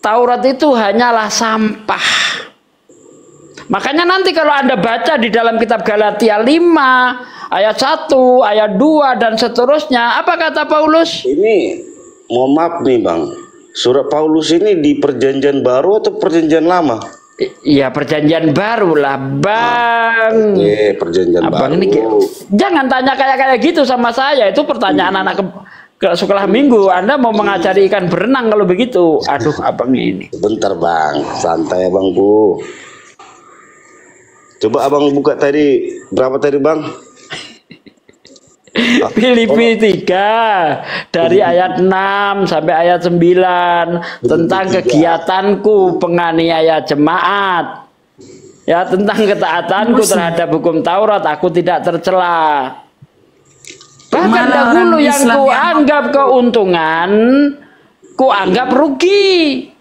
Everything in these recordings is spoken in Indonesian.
Taurat itu hanyalah sampah. Makanya nanti kalau Anda baca di dalam kitab Galatia 5 ayat 1, ayat 2 dan seterusnya, apa kata Paulus? Ini mohon maaf nih Bang, surat Paulus ini di perjanjian baru atau perjanjian lama? Iya, perjanjian baru lah Bang. Oke, perjanjian Abang baru. Ini jangan tanya kayak gitu sama saya. Itu pertanyaan anak ke sekolah minggu. Anda mau mengajari ikan berenang kalau begitu? Aduh, abang ini. Bentar Bang, santai Bang Bu. Coba abang buka tadi, berapa tadi Bang? Filipi 3 dari ayat 6 sampai ayat 9 tentang kegiatanku penganiaya jemaat. Ya, tentang ketaatanku terhadap hukum Taurat, aku tidak tercela. Bahkan dahulu yang kuanggap keuntungan, kuanggap rugi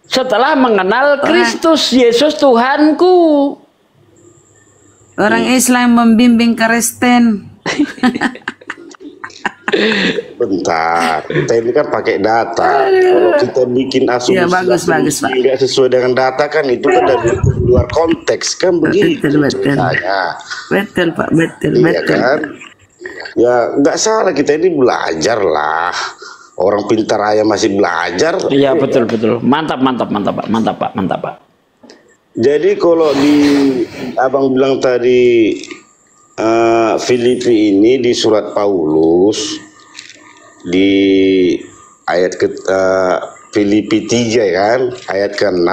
setelah mengenal Kristus Yesus Tuhanku. Orang Islam membimbing Kristen. Bentar, kita ini kan pakai data. Kalau kita bikin asumsi Ya, bagus, Pak. nggak sesuai dengan data kan itu kan dari luar konteks kan begitu ceritanya. Betul Pak, betul, Iya betul. kan? Ya nggak salah, kita ini belajar lah. Orang pintar aja masih belajar. Iya, betul. Mantap Pak. Jadi kalau di abang bilang tadi Filipi ini di surat Paulus di ayat Filipi 3 kan, ayat ke-6,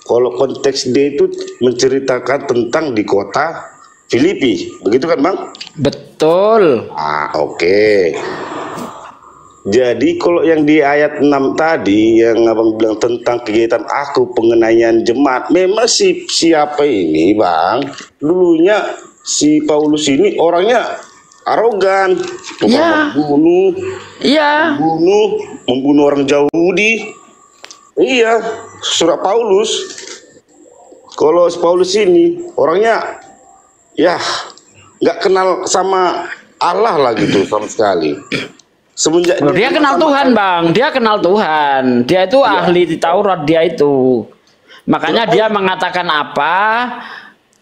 kalau konteks dia itu menceritakan tentang di kota Filipi, begitu kan Bang? Betul. Oke. Jadi kalau yang di ayat 6 tadi yang abang bilang tentang kegiatan aku pengenaian jemaat, memang siapa ini Bang? Dulunya si Paulus ini orangnya arogan, Iya. membunuh orang Yahudi. Iya, surat Paulus. Kalau Paulus ini orangnya ya nggak kenal sama Allah lah gitu sama sekali. Semenjak Dia kenal Tuhan Bang, dia kenal Tuhan. Dia itu ahli di Taurat dia itu. Makanya dia mengatakan apa?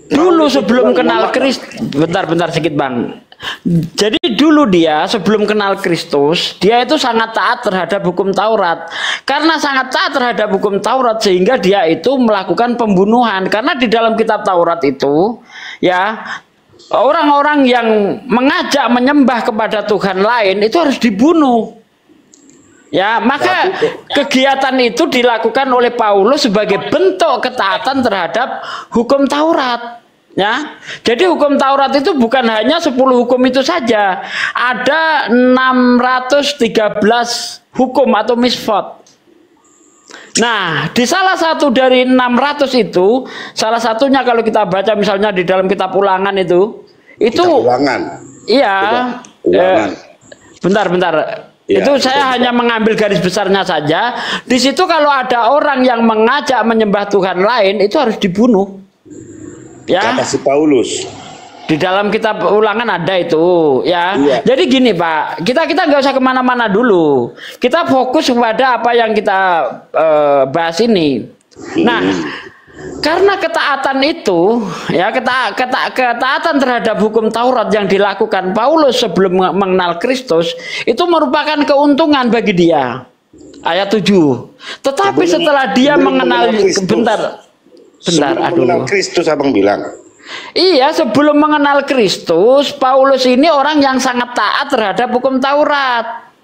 Dulu sebelum kenal Kristus, bentar sedikit Bang. Jadi dulu dia sebelum kenal Kristus, dia itu sangat taat terhadap hukum Taurat. Karena sangat taat terhadap hukum Taurat sehingga dia itu melakukan pembunuhan. Karena di dalam kitab Taurat itu, ya, orang-orang yang mengajak menyembah kepada Tuhan lain itu harus dibunuh. Ya, maka kegiatan itu dilakukan oleh Paulus sebagai bentuk ketaatan terhadap hukum Taurat. Ya, jadi hukum Taurat itu bukan hanya 10 hukum itu saja. Ada 613 hukum atau misfot. Nah, di salah satu dari 600 itu, salah satunya kalau kita baca misalnya di dalam kitab Ulangan itu Ulangan. Iya. Ulangan. Bentar. Ya, itu saya hanya mengambil garis besarnya saja. Di situ kalau ada orang yang mengajak menyembah Tuhan lain itu harus dibunuh. Ya. Kata si Paulus. Di dalam kitab Ulangan ada itu, ya. Iya. Jadi gini Pak, kita nggak usah kemana-mana dulu. Kita fokus kepada apa yang kita bahas ini. Nah, karena ketaatan itu, ya ketaatan terhadap hukum Taurat yang dilakukan Paulus sebelum mengenal Kristus itu merupakan keuntungan bagi dia. Ayat 7. Tetapi setelah dia mengenal bentar, mengenal Kristus abang bilang. Iya, sebelum mengenal Kristus, Paulus ini orang yang sangat taat terhadap hukum Taurat.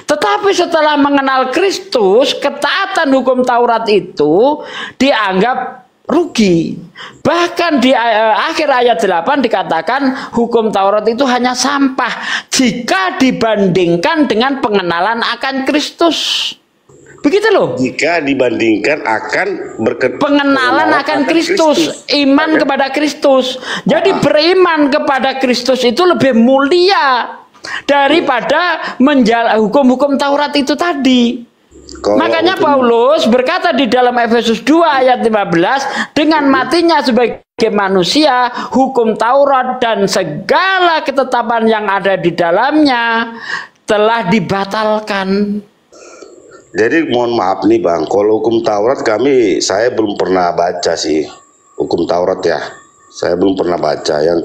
Tetapi setelah mengenal Kristus, ketaatan hukum Taurat itu dianggap rugi. Bahkan di akhir ayat 8 dikatakan hukum Taurat itu hanya sampah jika dibandingkan dengan pengenalan akan Kristus. Begitu loh. Jika dibandingkan akan pengenalan akan Kristus, iman kepada Kristus. Jadi beriman kepada Kristus itu lebih mulia daripada menjalankan hukum-hukum Taurat itu tadi. Makanya Paulus berkata di dalam Efesus 2 ayat 15, dengan matinya sebagai manusia, hukum Taurat dan segala ketetapan yang ada di dalamnya telah dibatalkan. Jadi mohon maaf nih Bang, kalau hukum Taurat saya belum pernah baca sih hukum Taurat ya. Saya belum pernah baca. Yang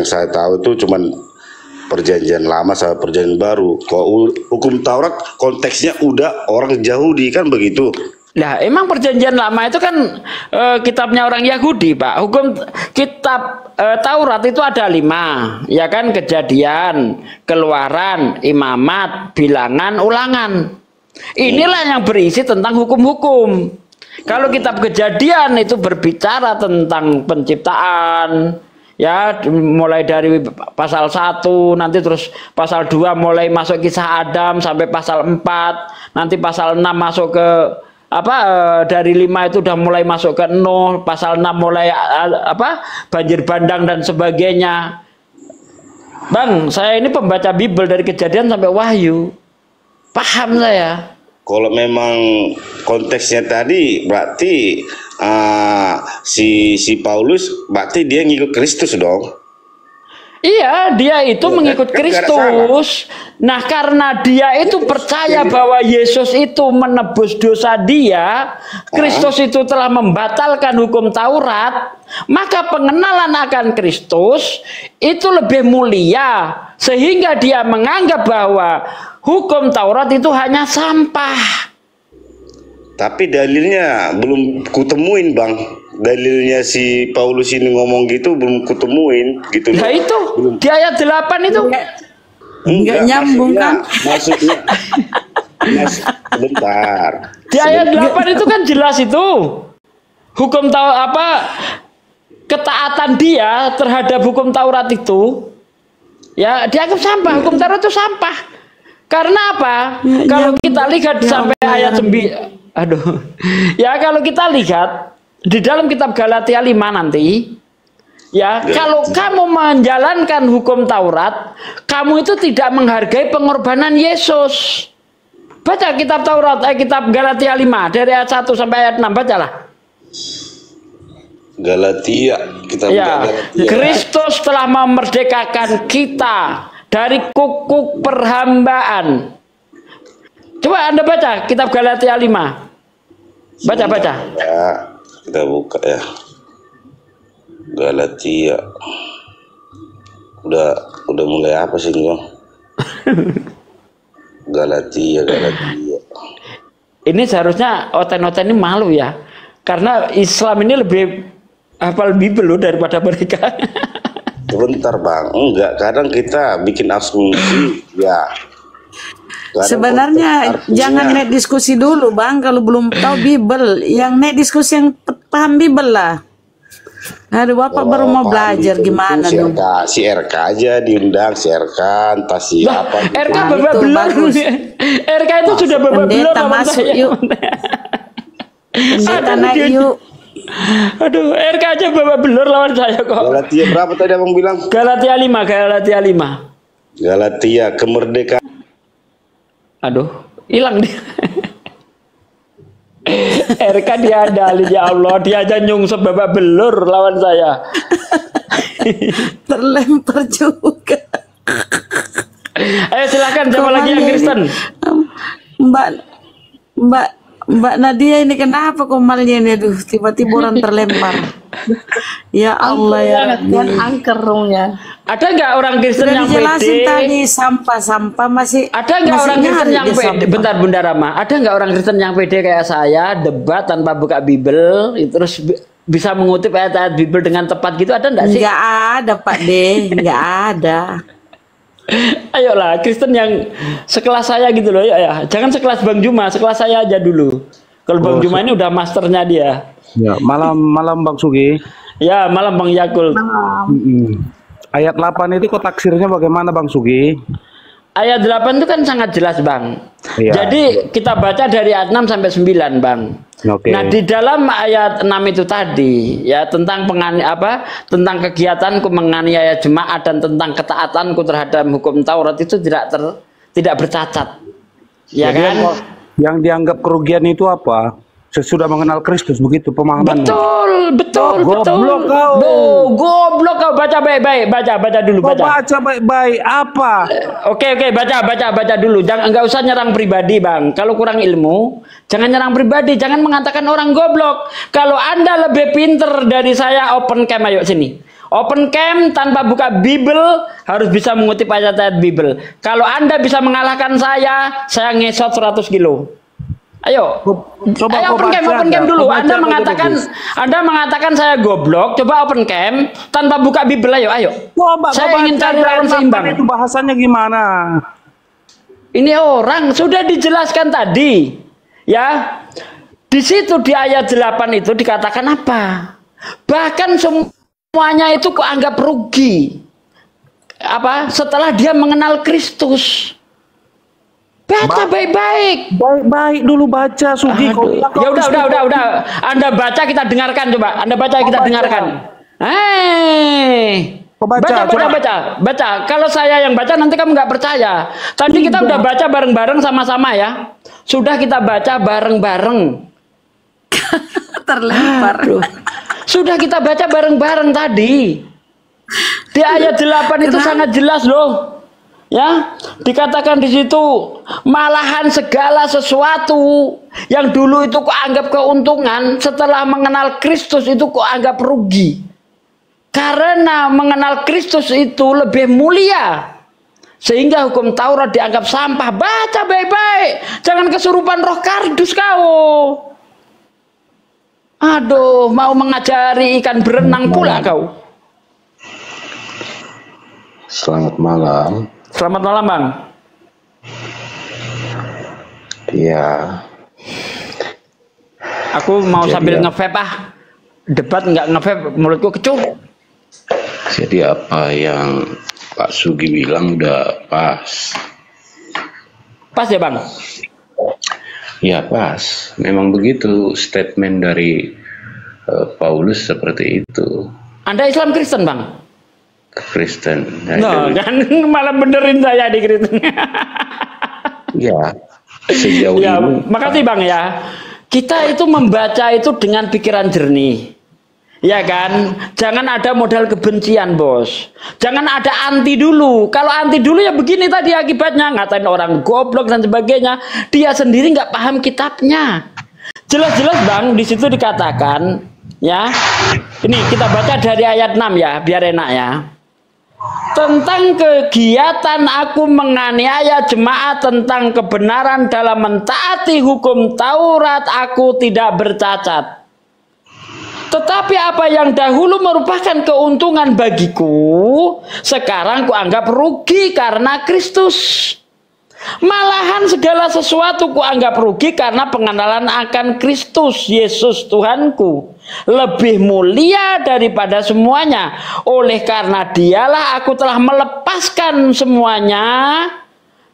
saya tahu itu cuman perjanjian lama sama perjanjian baru. Kalau hukum Taurat konteksnya udah orang Yahudi kan begitu. Nah, emang perjanjian lama itu kan kitabnya orang Yahudi, Pak. Hukum kitab Taurat itu ada 5, ya kan? Kejadian, Keluaran, Imamat, Bilangan, Ulangan. Inilah yang berisi tentang hukum-hukum. Kalau kitab Kejadian itu berbicara tentang penciptaan, ya mulai dari pasal 1 nanti terus pasal 2 mulai masuk kisah Adam sampai pasal 4, nanti pasal 6 masuk ke dari 5 itu udah mulai masuk ke Nuh, pasal 6 mulai banjir bandang dan sebagainya. Bang, saya ini pembaca Bible dari Kejadian sampai Wahyu. Paham saya. Kalau memang konteksnya tadi berarti si Paulus berarti dia ngikut Kristus dong. Iya, dia itu mengikut Kristus. Nah, karena dia itu percaya bahwa Yesus itu menebus dosa dia, Kristus itu telah membatalkan hukum Taurat, maka pengenalan akan Kristus itu lebih mulia, sehingga dia menganggap bahwa hukum Taurat itu hanya sampah. Tapi dalilnya belum kutemuin Bang. Dalilnya si Paulus ini ngomong gitu belum kutemuin gitu. Nah itu belum. Di ayat 8 itu enggak nyambung kan? Maksudnya bentar. Di ayat 8 itu kan jelas itu. Hukum ketaatan dia terhadap hukum Taurat itu ya dianggap sampah. Hukum Taurat itu sampah. Karena apa? Kalau kita lihat sampai ayat 9, ya kalau kita lihat di dalam kitab Galatia 5 nanti, ya kalau kamu menjalankan hukum Taurat, kamu itu tidak menghargai pengorbanan Yesus. Baca kitab Taurat, kitab Galatia 5 dari ayat 1 sampai ayat 6, bacalah. Galatia, kitab Galatia. Kristus telah memerdekakan kita dari kukuk perhambaan. Coba Anda baca kitab Galatia 5. Baca. Ya, kita buka ya. Galatia. Udah mulai apa sih Bang? Galatia. Ini seharusnya oten-oten ini malu ya. Karena Islam ini lebih hafal Bible loh daripada mereka. Sebentar Bang, enggak, kadang kita bikin asumsi ya. Sebenarnya jangan net diskusi dulu Bang, kalau belum tahu Bible. Yang net diskusi yang paham Bible lah. Aduh, Bapak baru mau belajar gimana dong. Si RK aja diundang, si RK entah siapa. RK babak belur. RK itu sudah babak belur. Pendeta masuk yuk. Pendeta naik yuk. Aduh, RK aja babak belur lawan saya kok. Galatia berapa tadi Abang bilang? Galatia 5. Galatia kemerdekaan. Aduh, hilang dia. RK dia dalil, ya Allah, dia aja nyungsep babak belur lawan saya. Terlempar juga. Ayo silakan, siapa lagi yang Kristen? Mbak Nadia ini kenapa komalnya ini? Aduh, tiba-tiba orang terlempar. Ya Allah ya. Angkerungnya. Ada nggak orang Kristen yang pede? Tadi sampah masih. Ada nggak orang Kristen yang pede? Bentar Bunda Rama. Ada nggak orang Kristen yang pede kayak saya debat tanpa buka Bible, terus bisa mengutip ayat-ayat Bible dengan tepat gitu? Ada nggak sih? Nggak ada Pak D, nggak ada. Ayolah Kristen yang sekelas saya gitu loh ya. Jangan sekelas Bang Juma, sekelas saya aja dulu. Kalau Bang Juma ini udah masternya dia. Ya, malam Bang Sugi. Ya, malam Bang Yakul. Ayat 8 itu kok taksirnya bagaimana Bang Sugi? Ayat 8 itu kan sangat jelas Bang. Iya. Jadi kita baca dari ayat 6 sampai 9 Bang. Oke. Nah di dalam ayat 6 itu tadi ya tentang tentang kegiatanku menganiaya jemaat dan tentang ketaatanku terhadap hukum Taurat itu tidak bercacat. Ya jadi kan? Yang dianggap kerugian itu apa? sesudah mengenal Kristus, begitu pemahamanmu. Betul. Goblok kau. Goblok kau, baca baik-baik, baca dulu, Kau baca baik-baik apa? Oke, baca dulu. Jangan, enggak usah nyerang pribadi, Bang. Kalau kurang ilmu, jangan nyerang pribadi, jangan mengatakan orang goblok. Kalau Anda lebih pinter dari saya, open cam, ayo sini. Open cam tanpa buka Bible, harus bisa mengutip ayat-ayat Bible. Kalau Anda bisa mengalahkan saya ngesot 100 kilo. Ayo, Coba open cam dulu. Anda mengatakan saya goblok. Coba open cam tanpa buka Bible. Ayo. Saya ingin cari lawan seimbang. Itu bahasanya gimana? Ini orang sudah dijelaskan tadi, ya. Di situ di ayat 8 itu dikatakan apa? Bahkan semuanya itu kok anggap rugi. Apa? Setelah dia mengenal Kristus. Baca baik-baik. Baik-baik dulu baca, Sugi. Ya udah. Anda baca, kita dengarkan coba. Anda baca, kita dengarkan. Baca. Kalau saya yang baca nanti kamu nggak percaya. Tadi kita udah baca bareng-bareng sama-sama ya. Sudah kita baca bareng-bareng. Terlempar. Sudah kita baca bareng-bareng tadi. Di ayat 8 itu sangat jelas loh. Ya, dikatakan di situ malahan segala sesuatu yang dulu itu kok anggap keuntungan, setelah mengenal Kristus itu kok anggap rugi. Karena mengenal Kristus itu lebih mulia. Sehingga hukum Taurat dianggap sampah. Baca baik-baik. Jangan kesurupan roh kardus kau. Aduh, mau mengajari ikan berenang pula kau. Selamat malam. Selamat malam, Bang. Iya. Aku mau sambil nge-vape Debat nggak nge-vape, mulutku kecuh. Jadi apa yang Pak Sugi bilang udah pas. Pas ya, Bang? Ya pas. Memang begitu statement dari Paulus seperti itu. Anda Islam Kristen, Bang? Kristen. No, kan malah benerin saya di Kristen. Ya, sejauh ya, ini. Makasih Bang ya. Kita itu membaca itu dengan pikiran jernih. Ya kan? Jangan ada modal kebencian, Bos. Jangan ada anti dulu. Kalau anti dulu ya begini tadi akibatnya. Ngatain orang goblok dan sebagainya. Dia sendiri nggak paham kitabnya. Jelas-jelas Bang, di situ dikatakan, ya. Ini kita baca dari ayat 6 ya, biar enak ya. Tentang kegiatan aku menganiaya jemaat tentang kebenaran dalam mentaati hukum Taurat, aku tidak bercacat. Tetapi apa yang dahulu merupakan keuntungan bagiku, sekarang kuanggap rugi karena Kristus. Malahan segala sesuatu kuanggap rugi karena pengenalan akan Kristus Yesus Tuhanku. Lebih mulia daripada semuanya. Oleh karena dialah aku telah melepaskan semuanya.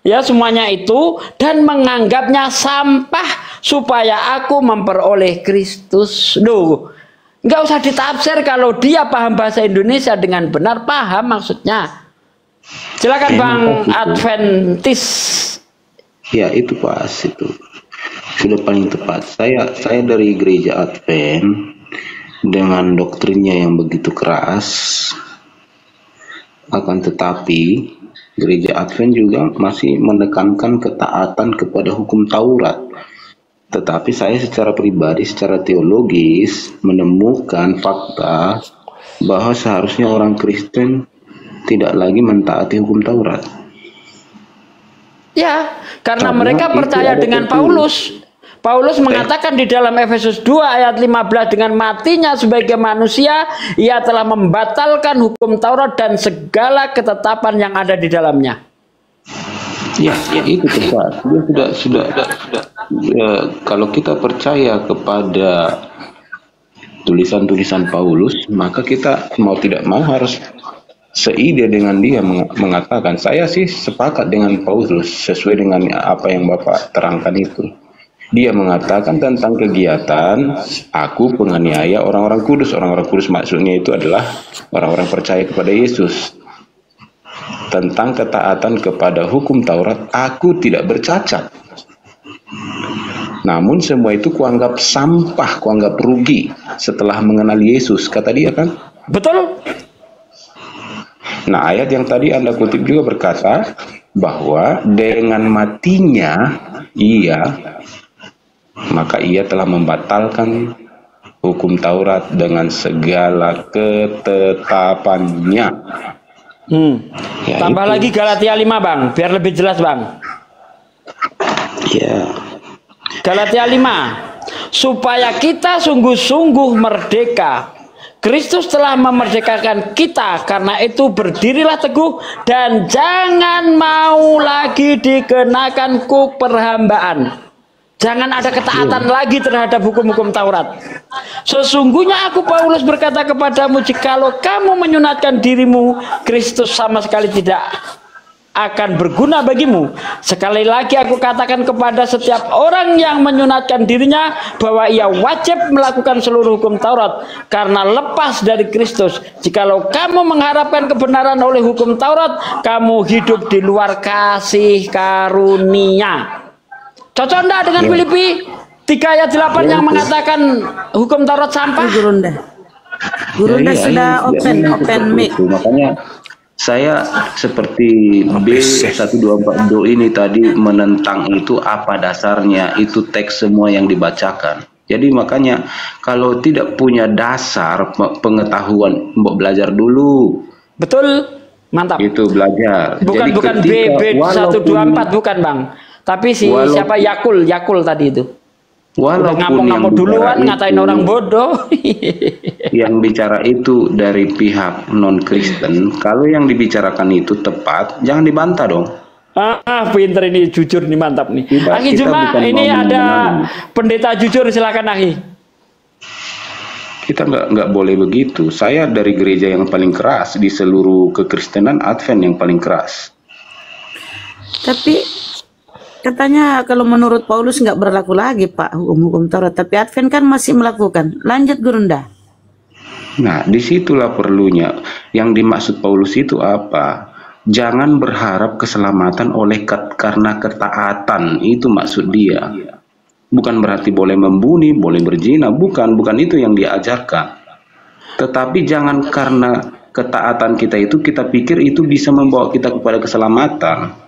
Ya, semuanya itu. Dan menganggapnya sampah supaya aku memperoleh Kristus. Duh, nggak usah ditafsir. Kalau dia paham bahasa Indonesia dengan benar, paham maksudnya. Silakan Bang Adventis. Ya itu pas, itu sudah paling tepat. Saya dari gereja Advent dengan doktrinnya yang begitu keras. Akan tetapi gereja Advent juga masih menekankan ketaatan kepada hukum Taurat. Tetapi saya secara pribadi, secara teologis menemukan fakta bahwa seharusnya orang Kristen tidak lagi mentaati hukum Taurat. Ya, karena mereka percaya dengan Paulus. Paulus mengatakan di dalam Efesus 2 ayat 15, dengan matinya sebagai manusia, ia telah membatalkan hukum Taurat dan segala ketetapan yang ada di dalamnya. Ya, itu tepat. Dia sudah. Kalau kita percaya kepada tulisan-tulisan Paulus, maka kita mau tidak mau harus seide dengan dia mengatakan, saya sih sepakat dengan Paulus sesuai dengan apa yang Bapak terangkan itu. Dia mengatakan tentang kegiatan aku penganiaya orang-orang kudus. Orang-orang kudus maksudnya itu adalah orang-orang percaya kepada Yesus. Tentang ketaatan kepada hukum Taurat, aku tidak bercacat. Namun semua itu kuanggap sampah, kuanggap rugi setelah mengenal Yesus, kata dia kan. Betul? Nah, ayat yang tadi Anda kutip juga berkata bahwa dengan matinya maka ia telah membatalkan hukum Taurat dengan segala ketetapannya. Ya, Tambah itu. lagi Galatia 5 Bang, biar lebih jelas Bang. Ya. Galatia 5, supaya kita sungguh-sungguh merdeka. Kristus telah memerdekakan kita, karena itu berdirilah teguh dan jangan mau lagi dikenakan kuk perhambaan. Jangan ada ketaatan lagi terhadap hukum-hukum Taurat. Sesungguhnya aku Paulus berkata kepadamu, jikalau kamu menyunatkan dirimu, Kristus sama sekali tidak akan berguna bagimu. Sekali lagi aku katakan kepada setiap orang yang menyunatkan dirinya bahwa ia wajib melakukan seluruh hukum Taurat, karena lepas dari Kristus. Jikalau kamu mengharapkan kebenaran oleh hukum Taurat, kamu hidup di luar kasih karunia. Cocok enggak dengan Filipi 3 ayat 8 yang mengatakan hukum Taurat sampah? Gurunda sudah open mic. Makanya saya seperti B124 ini tadi menentang itu apa dasarnya, itu teks semua yang dibacakan. Jadi makanya kalau tidak punya dasar pengetahuan, mbok belajar dulu. Betul, mantap. Itu belajar. Bukan B124 bukan Bang. Tapi siapa Yakul tadi itu. Walaupun ngapok duluan ngatain orang bodoh. Yang bicara itu dari pihak non Kristen, kalau yang dibicarakan itu tepat, jangan dibantah dong. Pinter ini, jujur nih, mantap nih. Akhi Juma, ini ada pendeta jujur, silakan Akhi. Kita nggak boleh begitu. Saya dari gereja yang paling keras di seluruh kekristenan, Advent yang paling keras. Tapi katanya kalau menurut Paulus nggak berlaku lagi Pak hukum-hukum Taurat, tapi Advent kan masih melakukan. Lanjut Gurunda. Nah, disitulah perlunya. Yang dimaksud Paulus itu apa? Jangan berharap keselamatan karena ketaatan. Itu maksud dia. Bukan berarti boleh membunuh, boleh berzina. Bukan itu yang diajarkan. Tetapi jangan karena ketaatan kita itu, kita pikir itu bisa membawa kita kepada keselamatan.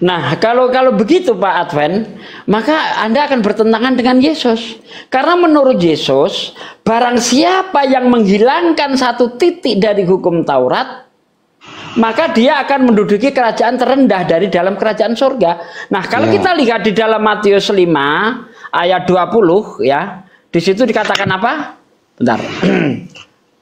Nah, kalau begitu Pak Advent, maka Anda akan bertentangan dengan Yesus. Karena menurut Yesus, barang siapa yang menghilangkan satu titik dari hukum Taurat, maka dia akan menduduki kerajaan terendah dari dalam kerajaan surga. Nah, kalau kita lihat di dalam Matius 5 ayat 20 ya, di situ dikatakan apa? Bentar.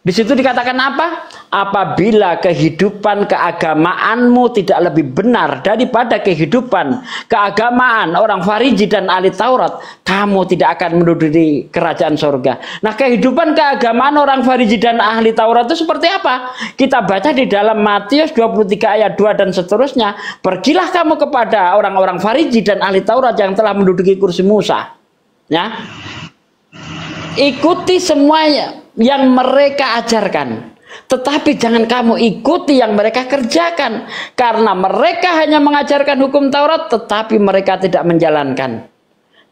Di situ dikatakan apa? Apabila kehidupan keagamaanmu tidak lebih benar daripada kehidupan keagamaan orang Farisi dan ahli Taurat, kamu tidak akan menduduki kerajaan surga. Nah, kehidupan keagamaan orang Farisi dan ahli Taurat itu seperti apa? Kita baca di dalam Matius 23 ayat 2 dan seterusnya. Pergilah kamu kepada orang-orang Farisi dan ahli Taurat yang telah menduduki kursi Musa. Ya. Ikuti semuanya yang mereka ajarkan, tetapi jangan kamu ikuti yang mereka kerjakan, karena mereka hanya mengajarkan hukum Taurat tetapi mereka tidak menjalankan.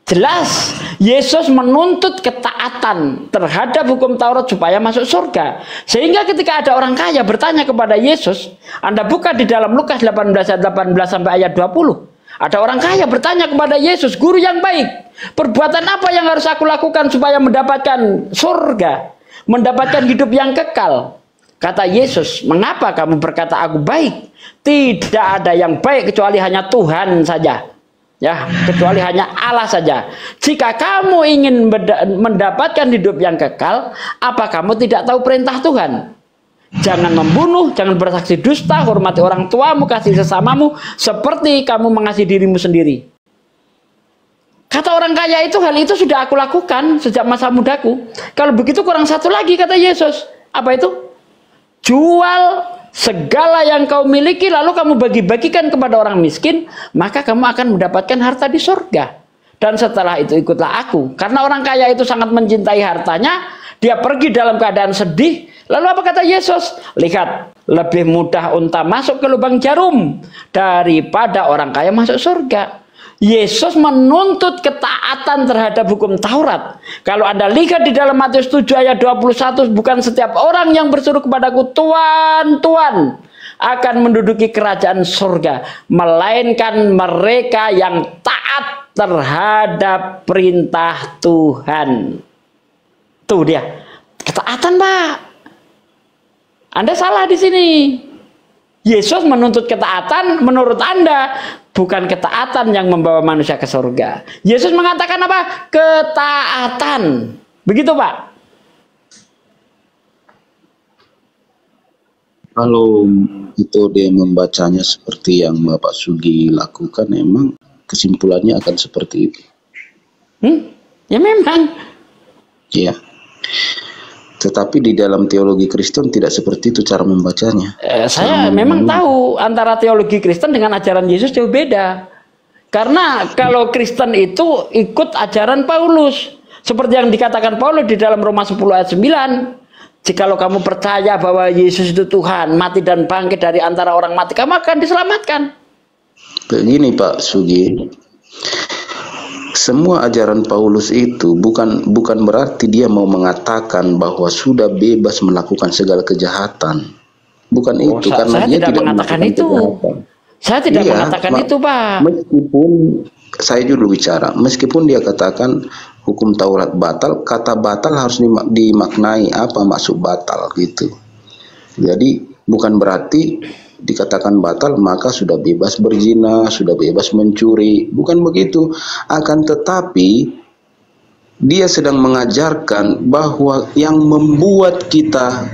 Jelas Yesus menuntut ketaatan terhadap hukum Taurat supaya masuk surga. Sehingga ketika ada orang kaya bertanya kepada Yesus, Anda buka di dalam Lukas 18 ayat 18 sampai ayat 20. Ada orang kaya bertanya kepada Yesus, "Guru yang baik, perbuatan apa yang harus aku lakukan supaya mendapatkan surga, mendapatkan hidup yang kekal?" Kata Yesus, "Mengapa kamu berkata aku baik? Tidak ada yang baik kecuali hanya Tuhan saja. Ya, kecuali hanya Allah saja. Jika kamu ingin mendapatkan hidup yang kekal, apa kamu tidak tahu perintah Tuhan? Jangan membunuh, jangan bersaksi dusta, hormati orang tuamu, kasih sesamamu seperti kamu mengasihi dirimu sendiri." Kata orang kaya itu, "Hal itu sudah aku lakukan sejak masa mudaku." Kalau begitu kurang satu lagi, kata Yesus. Apa itu? Jual segala yang kau miliki lalu kamu bagi-bagikan kepada orang miskin, maka kamu akan mendapatkan harta di surga. Dan setelah itu ikutlah aku. Karena orang kaya itu sangat mencintai hartanya, dia pergi dalam keadaan sedih. Lalu apa kata Yesus? "Lihat, lebih mudah unta masuk ke lubang jarum daripada orang kaya masuk surga." Yesus menuntut ketaatan terhadap hukum Taurat. Kalau Anda lihat di dalam Matius 7 ayat 21, bukan setiap orang yang berseru kepadaku, Tuhan, Tuhan, akan menduduki kerajaan surga, melainkan mereka yang taat terhadap perintah Tuhan. Tuh dia, ketaatan, Pak. Anda salah di sini. Yesus menuntut ketaatan menurut Anda, bukan ketaatan yang membawa manusia ke surga. Yesus mengatakan apa? Ketaatan. Begitu, Pak. Kalau itu dia membacanya seperti yang Bapak Sugi lakukan, emang kesimpulannya akan seperti itu. Ya memang. Iya. Tetapi di dalam teologi Kristen tidak seperti itu cara membacanya. Saya memang tahu antara teologi Kristen dengan ajaran Yesus jauh beda. Karena kalau Kristen itu ikut ajaran Paulus. Seperti yang dikatakan Paulus di dalam Roma 10 ayat 9. Jikalau kamu percaya bahwa Yesus itu Tuhan, mati dan bangkit dari antara orang mati, kamu akan diselamatkan. Begini Pak Sugi, semua ajaran Paulus itu bukan berarti dia mau mengatakan bahwa sudah bebas melakukan segala kejahatan. Bukan itu, karena dia tidak mengatakan itu. Kejahatan. Saya tidak mengatakan itu, Pak. Meskipun saya dulu bicara, meskipun dia katakan hukum Taurat batal, kata batal harus dimaknai apa maksud batal gitu. Jadi bukan berarti dikatakan batal maka sudah bebas berzina, sudah bebas mencuri, bukan begitu. Akan tetapi dia sedang mengajarkan bahwa yang membuat kita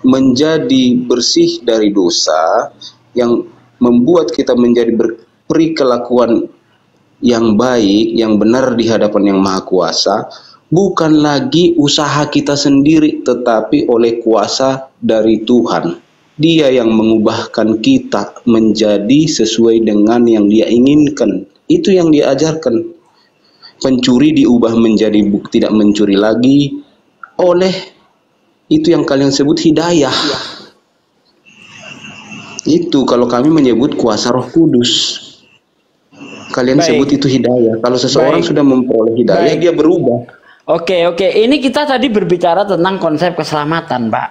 menjadi bersih dari dosa, yang membuat kita menjadi berperi kelakuan yang baik, yang benar di hadapan Yang Maha Kuasa, bukan lagi usaha kita sendiri, tetapi oleh kuasa dari Tuhan. Dia yang mengubahkan kita menjadi sesuai dengan yang Dia inginkan. Itu yang Dia ajarkan. Pencuri diubah menjadi tidak mencuri lagi oleh itu yang kalian sebut hidayah. Itu kalau kami menyebut kuasa Roh Kudus. Kalian sebut itu hidayah. Kalau seseorang sudah memperoleh hidayah, dia berubah. Oke. Ini kita tadi berbicara tentang konsep keselamatan, Pak.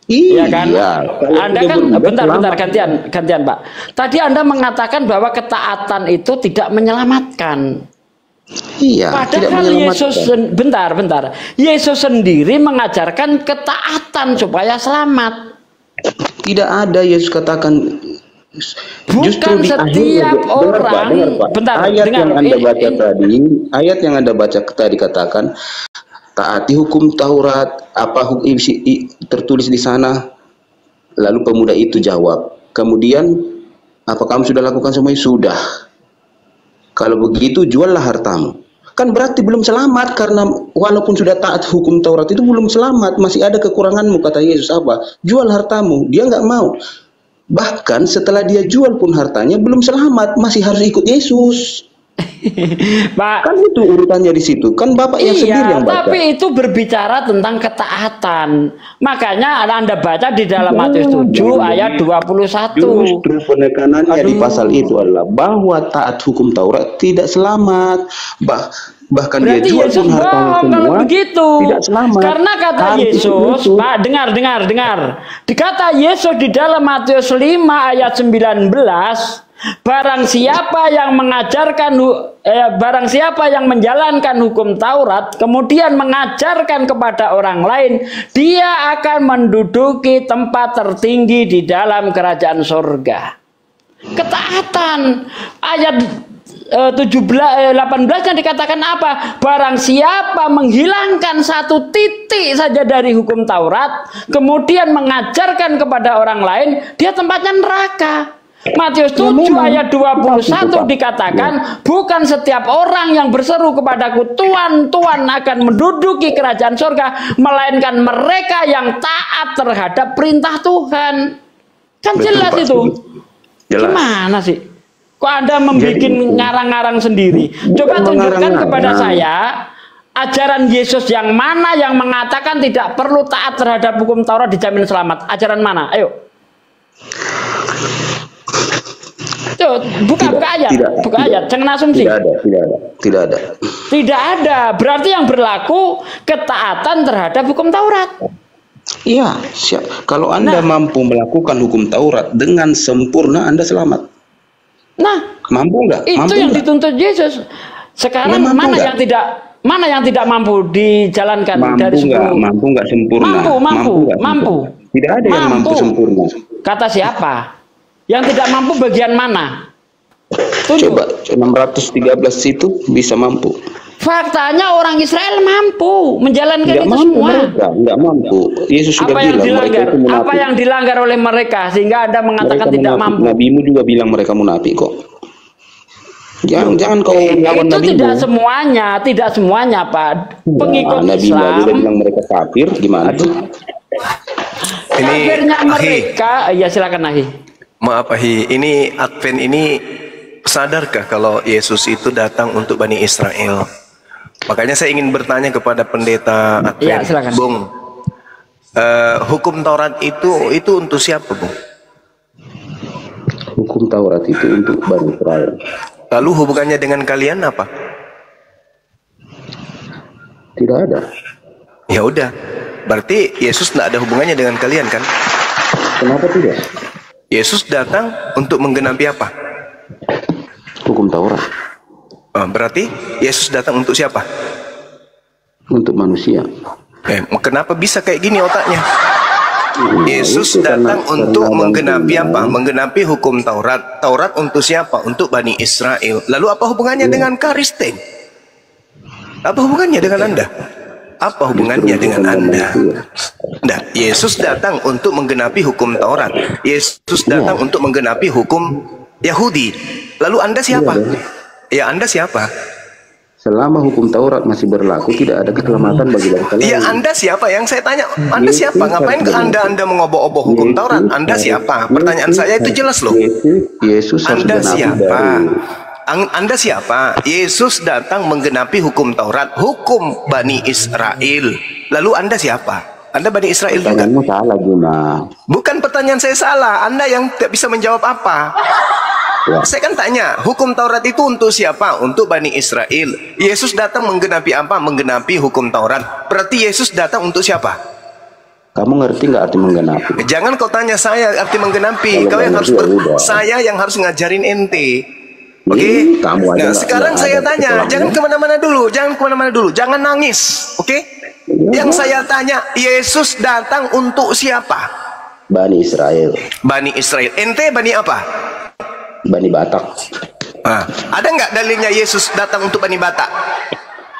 Iya kan? Anda kan bentar gantian Pak. Tadi Anda mengatakan bahwa ketaatan itu tidak menyelamatkan. Iya. Padahal Yesus bentar. Yesus sendiri mengajarkan ketaatan supaya selamat. Tidak ada Yesus katakan. Bukan setiap orang. Bentar. Ayat yang Anda baca tadi, ayat yang Anda baca tadi katakan, taati hukum Taurat, apa hukum tertulis di sana? Lalu pemuda itu jawab, kemudian apa kamu sudah lakukan semuanya? Sudah. Kalau begitu juallah hartamu. Kan berarti belum selamat, karena walaupun sudah taat hukum Taurat itu belum selamat, masih ada kekuranganmu. Kata Yesus apa? Jual hartamu. Dia nggak mau. Bahkan setelah dia jual pun hartanya belum selamat, masih harus ikut Yesus. Pak, kan itu urutannya di situ. Kan Bapak yang sendiri yang baca. Tapi itu berbicara tentang ketaatan. Makanya Anda baca di dalam Matius 7 ayat 21. Justru penekanannya di pasal itu adalah bahwa taat hukum Taurat tidak selamat. Bahkan berarti dia jual Yesus pun hartanya semua begitu. Tidak selamat. Karena kata Yesus, Pak, dengar. Dikata Yesus di dalam Matius 5 ayat 19, barang siapa yang menjalankan hukum Taurat kemudian mengajarkan kepada orang lain, dia akan menduduki tempat tertinggi di dalam kerajaan surga. Ketaatan. Ayat 18 yang dikatakan apa? Barang siapa menghilangkan satu titik saja dari hukum Taurat kemudian mengajarkan kepada orang lain, dia tempatnya neraka. Matius 7 ayat 21 dikatakan, bukan setiap orang yang berseru kepadaku Tuhan, Tuhan akan menduduki kerajaan surga, melainkan mereka yang taat terhadap perintah Tuhan. Kan jelas itu. Gimana sih? Kok Anda membuat ngarang-ngarang sendiri? Coba tunjukkan kepada saya ajaran Yesus yang mana yang mengatakan tidak perlu taat terhadap hukum Taurat dijamin selamat. Ajaran mana? Ayo. Tuh, buka ayat, buka ayat, jangan asumsi. Tidak ada. Tidak ada. Berarti yang berlaku ketaatan terhadap hukum Taurat. Iya, siap. Kalau Anda mampu melakukan hukum Taurat dengan sempurna, Anda selamat. Nah, mampu nggak? Itu mampu yang nggak? dituntut Yesus. Sekarang mana yang tidak mampu dijalankan dari 10? Mampu nggak sempurna? Mampu. Tidak ada yang mampu sempurna. Kata siapa? Yang tidak mampu bagian mana? Tunjuk. Coba 613 itu bisa mampu. Faktanya orang Israel mampu menjalankan itu semua. Enggak mampu. Yesus sudah bilang mereka itu munafik. Apa yang dilanggar oleh mereka sehingga Anda mengatakan mereka tidak munafik. mampu? Nabimu juga bilang mereka munafik kok. Jangan kau lawan itu nabimu. Tidak semuanya Pak. Pengikut Islam. Dia bilang mereka kafir, gimana tuh? Kafirnya mereka, ya silakan Ahi. Maaf Ahi, ini Advent ini sadarkah kalau Yesus itu datang untuk Bani Israel? Makanya saya ingin bertanya kepada pendeta Advent, ya, silakan. Bung, hukum Taurat itu untuk siapa, Bung? Hukum Taurat itu untuk Bani Israel. Lalu hubungannya dengan kalian apa? Tidak ada. Ya udah, berarti Yesus tidak ada hubungannya dengan kalian kan? Kenapa tidak? Yesus datang untuk menggenapi apa? Hukum Taurat. Berarti Yesus datang untuk siapa? Untuk manusia. Kenapa bisa kayak gini otaknya? Yesus datang untuk menggenapi apa? Menggenapi hukum Taurat. Taurat untuk siapa? Untuk Bani Israel. Lalu apa hubungannya dengan Kristen? Apa hubungannya dengan Anda? Apa hubungannya dengan Anda? Nah, Yesus datang untuk menggenapi hukum Taurat. Yesus datang untuk menggenapi hukum Yahudi. Lalu Anda siapa? Ya, Anda siapa? Selama hukum Taurat masih berlaku, tidak ada keselamatan bagi bangsa lain. Ya, Anda siapa? Yang saya tanya, Anda siapa? Ngapain ke Anda mengobok-obok hukum Taurat? Anda siapa? Pertanyaan saya itu jelas loh. Yesus Anda siapa? Anda siapa? Yesus datang menggenapi hukum Taurat, hukum Bani Israel. Lalu Anda siapa? Anda Bani Israel juga? Pertanyaanmu salah, Guna. Bukan pertanyaan saya salah. Anda yang tidak bisa menjawab apa. Ya. Saya kan tanya, hukum Taurat itu untuk siapa? Untuk Bani Israel. Yesus datang menggenapi apa? Menggenapi hukum Taurat. Berarti Yesus datang untuk siapa? Kamu ngerti nggak arti menggenapi? Jangan kau tanya saya arti menggenapi. Kau yang harus saya yang harus ngajarin ente. Oke? Nah, sekarang saya tanya, jangan kemana-mana dulu. Jangan nangis. Oke? Yang saya tanya, Yesus datang untuk siapa? Bani Israel. Bani Israel. Ente Bani apa? Bani Batak. Ada nggak dalilnya Yesus datang untuk Bani Batak?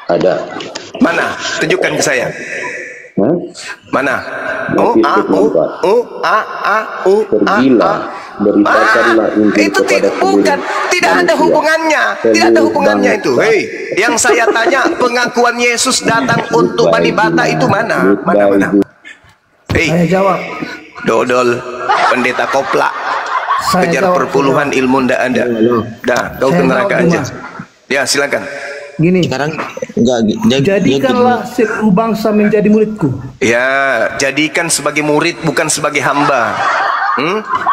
Ada. Mana? Tunjukkan ke saya. Mana? Pergilah, beritakanlah Injil kepada bukan, tidak ada hubungannya. Tidak ada hubungannya itu. Hei, yang saya tanya, pengakuan Yesus datang untuk Bani Batak itu mana? Mana? Hei, saya jawab. Dodol, pendeta koplak. Kejar perpuluhan ilmu ndak ada. Dah, kau ke neraka aja. Ya, silakan. Gini. Sekarang enggak jadikanlah seluruh bangsa menjadi muridku. Ya, jadikan sebagai murid bukan sebagai hamba.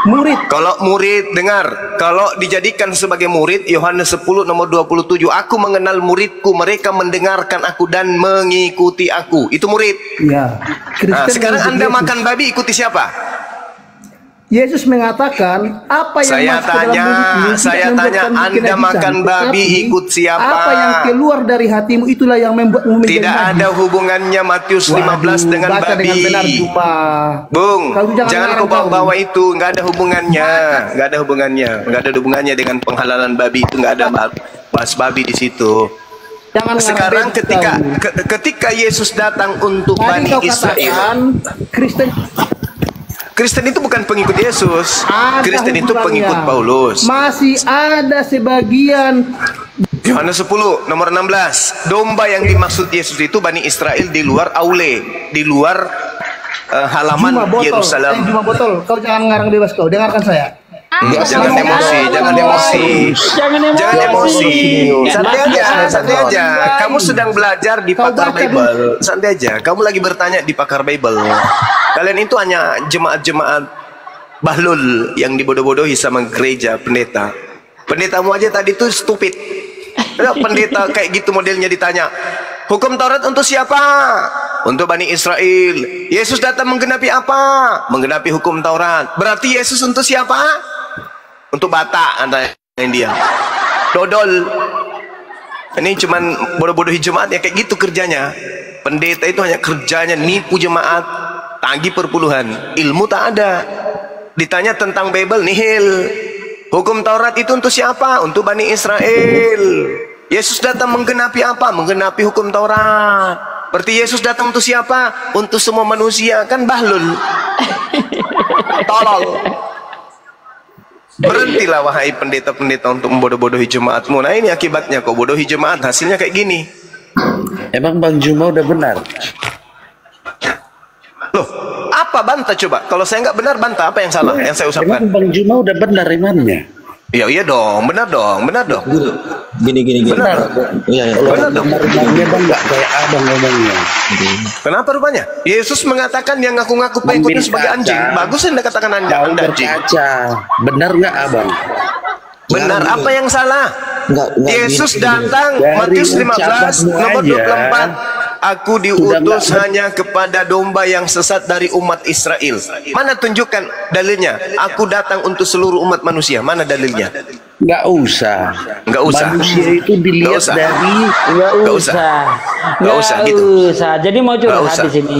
Murid. Kalau murid, dengar. Kalau dijadikan sebagai murid, Yohanes 10 nomor 27, aku mengenal muridku, mereka mendengarkan aku dan mengikuti aku. Itu murid. Ya. Nah, sekarang Anda makan babi ikuti siapa? Yesus mengatakan apa yang saya tanya Anda makan babi ikut siapa? Apa yang keluar dari hatimu itulah yang membuatmu menjadi tidak ada hubungannya Matius 15 dengan babi. Dengan benar, Bung, jangan kau bawa itu, nggak ada hubungannya, nggak ada hubungannya dengan penghalalan babi itu, nggak ada bahas babi di situ. Sekarang ketika Yesus datang untuk Bani Israel, Kristen itu bukan pengikut Yesus. Kristen itu pengikut Paulus. Masih ada sebagian. Yohanes 10 nomor 16. Domba yang dimaksud Yesus itu Bani Israel di luar aule, di luar halaman Yerusalem. Juma botol. Kau jangan ngarang bebas kau. Dengarkan saya. Jangan emosi. Santai aja. Kamu sedang belajar di pakar Bible. Santai aja. Kamu lagi bertanya di pakar Bible. Kalian itu hanya jemaat-jemaat bahlul yang dibodoh-bodohi sama gereja pendeta. Pendetamu aja tadi tuh stupid. Ada pendeta kayak gitu modelnya ditanya, hukum Taurat untuk siapa? Untuk Bani Israel. Yesus datang menggenapi apa? Menggenapi hukum Taurat. Berarti Yesus untuk siapa? Untuk Batak, antara dia. Dodol. Ini cuman bodoh-bodohi jemaat ya, kayak gitu kerjanya. Pendeta itu hanya kerjanya nipu jemaat, tagih perpuluhan, ilmu tak ada. Ditanya tentang Bible, nihil. Hukum Taurat itu untuk siapa? Untuk Bani Israel. Yesus datang menggenapi apa? Menggenapi hukum Taurat. Berarti Yesus datang untuk siapa? Untuk semua manusia. Kan bahlul. Tolol. Berhentilah wahai pendeta-pendeta untuk membodoh-bodohi jemaatmu. Nah ini akibatnya, kok bodohi jemaat, hasilnya kayak gini. Emang Bang Juma udah benar? Loh, apa bantah coba? Kalau saya nggak benar bantah, apa yang salah yang saya ucapkan? Emang Bang Juma udah benar imannya? Iya, iya dong, benar dong, benar dong. Gini. Benar. Iya, Benar dong. Imannya Bang nggak kayak abang ngomongnya. Kenapa rupanya? Yesus mengatakan yang ngaku-ngaku pengikutnya sebagai anjing. Bagus Anda katakan Anda anjing. Benar nggak abang? Benar, apa yang salah? Yesus datang, Dari Matius 15 nomor 24. Aku diutus hanya kepada domba yang sesat dari umat Israel. Mana tunjukkan dalilnya? Aku datang untuk seluruh umat manusia. Mana dalilnya? Nggak usah. Nggak usah. Manusia itu dilihat dari Nggak usah. Nggak usah gitu. Jadi mau curhat di sini.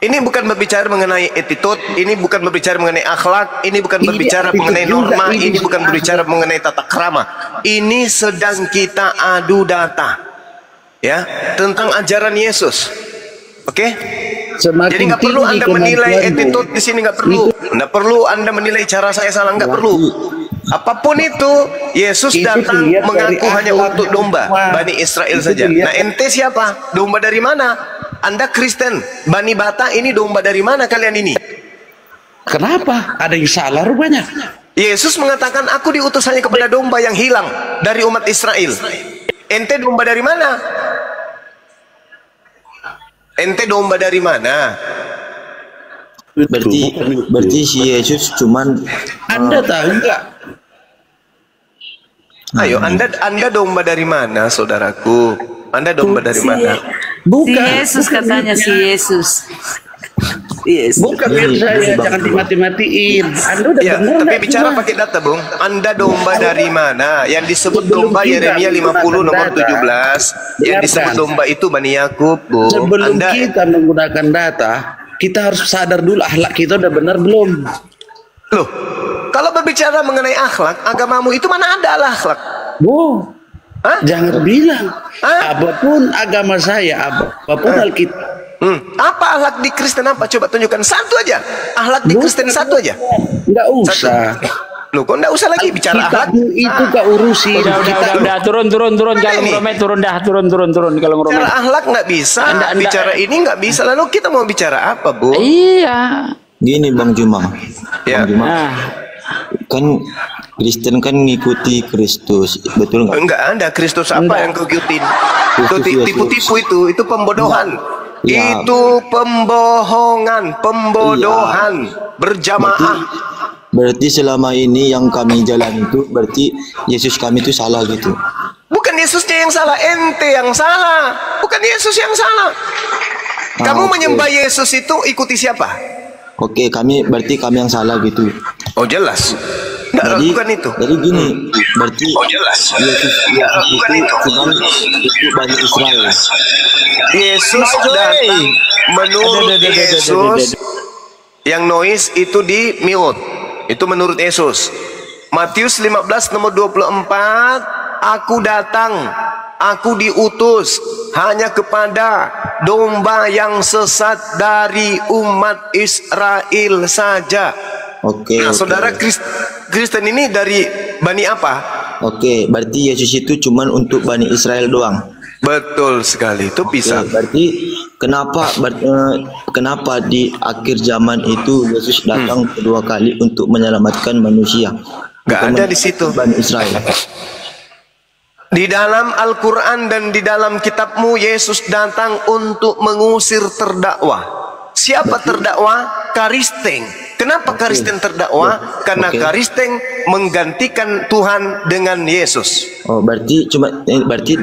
Ini bukan berbicara mengenai attitude, ini bukan berbicara mengenai akhlak, ini bukan berbicara mengenai norma, ini bukan berbicara mengenai tata krama. Ini sedang kita adu data, ya, tentang ajaran Yesus. Oke? Jadi nggak perlu Anda menilai attitude di sini, nggak perlu. Nggak perlu Anda menilai cara saya salah, nggak perlu. Apapun itu, Yesus datang mengaku hanya untuk domba Bani Israel saja. Nah, ente siapa? Domba dari mana? Anda Kristen, Bani Batak ini domba dari mana kalian ini? Kenapa? Ada yang salah rupanya. Yesus mengatakan, aku diutus hanya kepada domba yang hilang dari umat Israel. Ente domba dari mana? Ente domba dari mana? Berarti si Yesus cuman Anda tahu nggak? Ayo, Anda domba dari mana, saudaraku? Anda domba dari mana? Si Yesus katanya, si Yesus. Yes. Bukan saya, jangan dimati-matiin. Anda udah Ya, benar tapi nggak bicara cuma? pakai data, Bung. Anda domba dari mana? Yang disebut domba Yeremia 50 nomor 17. Yang disebut domba itu Bani Yakub, Bung. Sebelum Anda kita menggunakan data, kita harus sadar dulu akhlak kita udah benar belum. Loh, kalau berbicara mengenai akhlak, agamamu itu mana ada akhlak? Bu, jangan bilang. Apapun agama saya, apapun hal kita. Apa akhlak di Kristen apa? Coba tunjukkan satu aja. Akhlak di Kristen satu aja. Nggak usah. Loh, kok nggak usah lagi bicara akhlak? Itu gak urusin. Udah, turun. Kalau ngeromet turun. Kalau ngeromet. Bicara akhlak nggak bisa. Bicara ini nggak bisa. Lalu kita mau bicara apa, Bu? Iya. gini Bang Juma. Ya. Bang Juma. Kan Kristen kan ngikuti Kristus, betul nggak? Enggak ada Kristus apa yang kau ikutin? Itu tipu-tipu itu pembodohan. Ya. Itu pembohongan, pembodohan berjamaah. Berarti selama ini yang kami jalan itu berarti Yesus kami itu salah gitu. Bukan Yesusnya yang salah, ente yang salah. Bukan Yesus yang salah. Kamu menyembah Yesus itu ikuti siapa? Oke, berarti kami yang salah gitu. Oh jelas. Nggak lakukan itu. Jadi gini, berarti jelas. Yesus itu cuma itu Bani Israel. Yesus datang menurut Yesus. Yang noise itu di mute. Itu menurut Yesus. Matius 15 nomor 24, aku datang, aku diutus hanya kepada domba yang sesat dari umat Israel saja. Oke. Nah, saudara Kristen ini dari Bani apa? Oke, berarti Yesus itu cuma untuk Bani Israel doang. Betul sekali, itu bisa. Berarti kenapa di akhir zaman itu Yesus datang kedua kali untuk menyelamatkan manusia? Gak ada di situ. Bani Israel. Di dalam Al-Quran dan di dalam kitabmu Yesus datang untuk mengusir terdakwa. Siapa terdakwa? Karisteng. Kenapa Karisteng terdakwa? Karena Karisteng menggantikan Tuhan dengan Yesus. Oh, berarti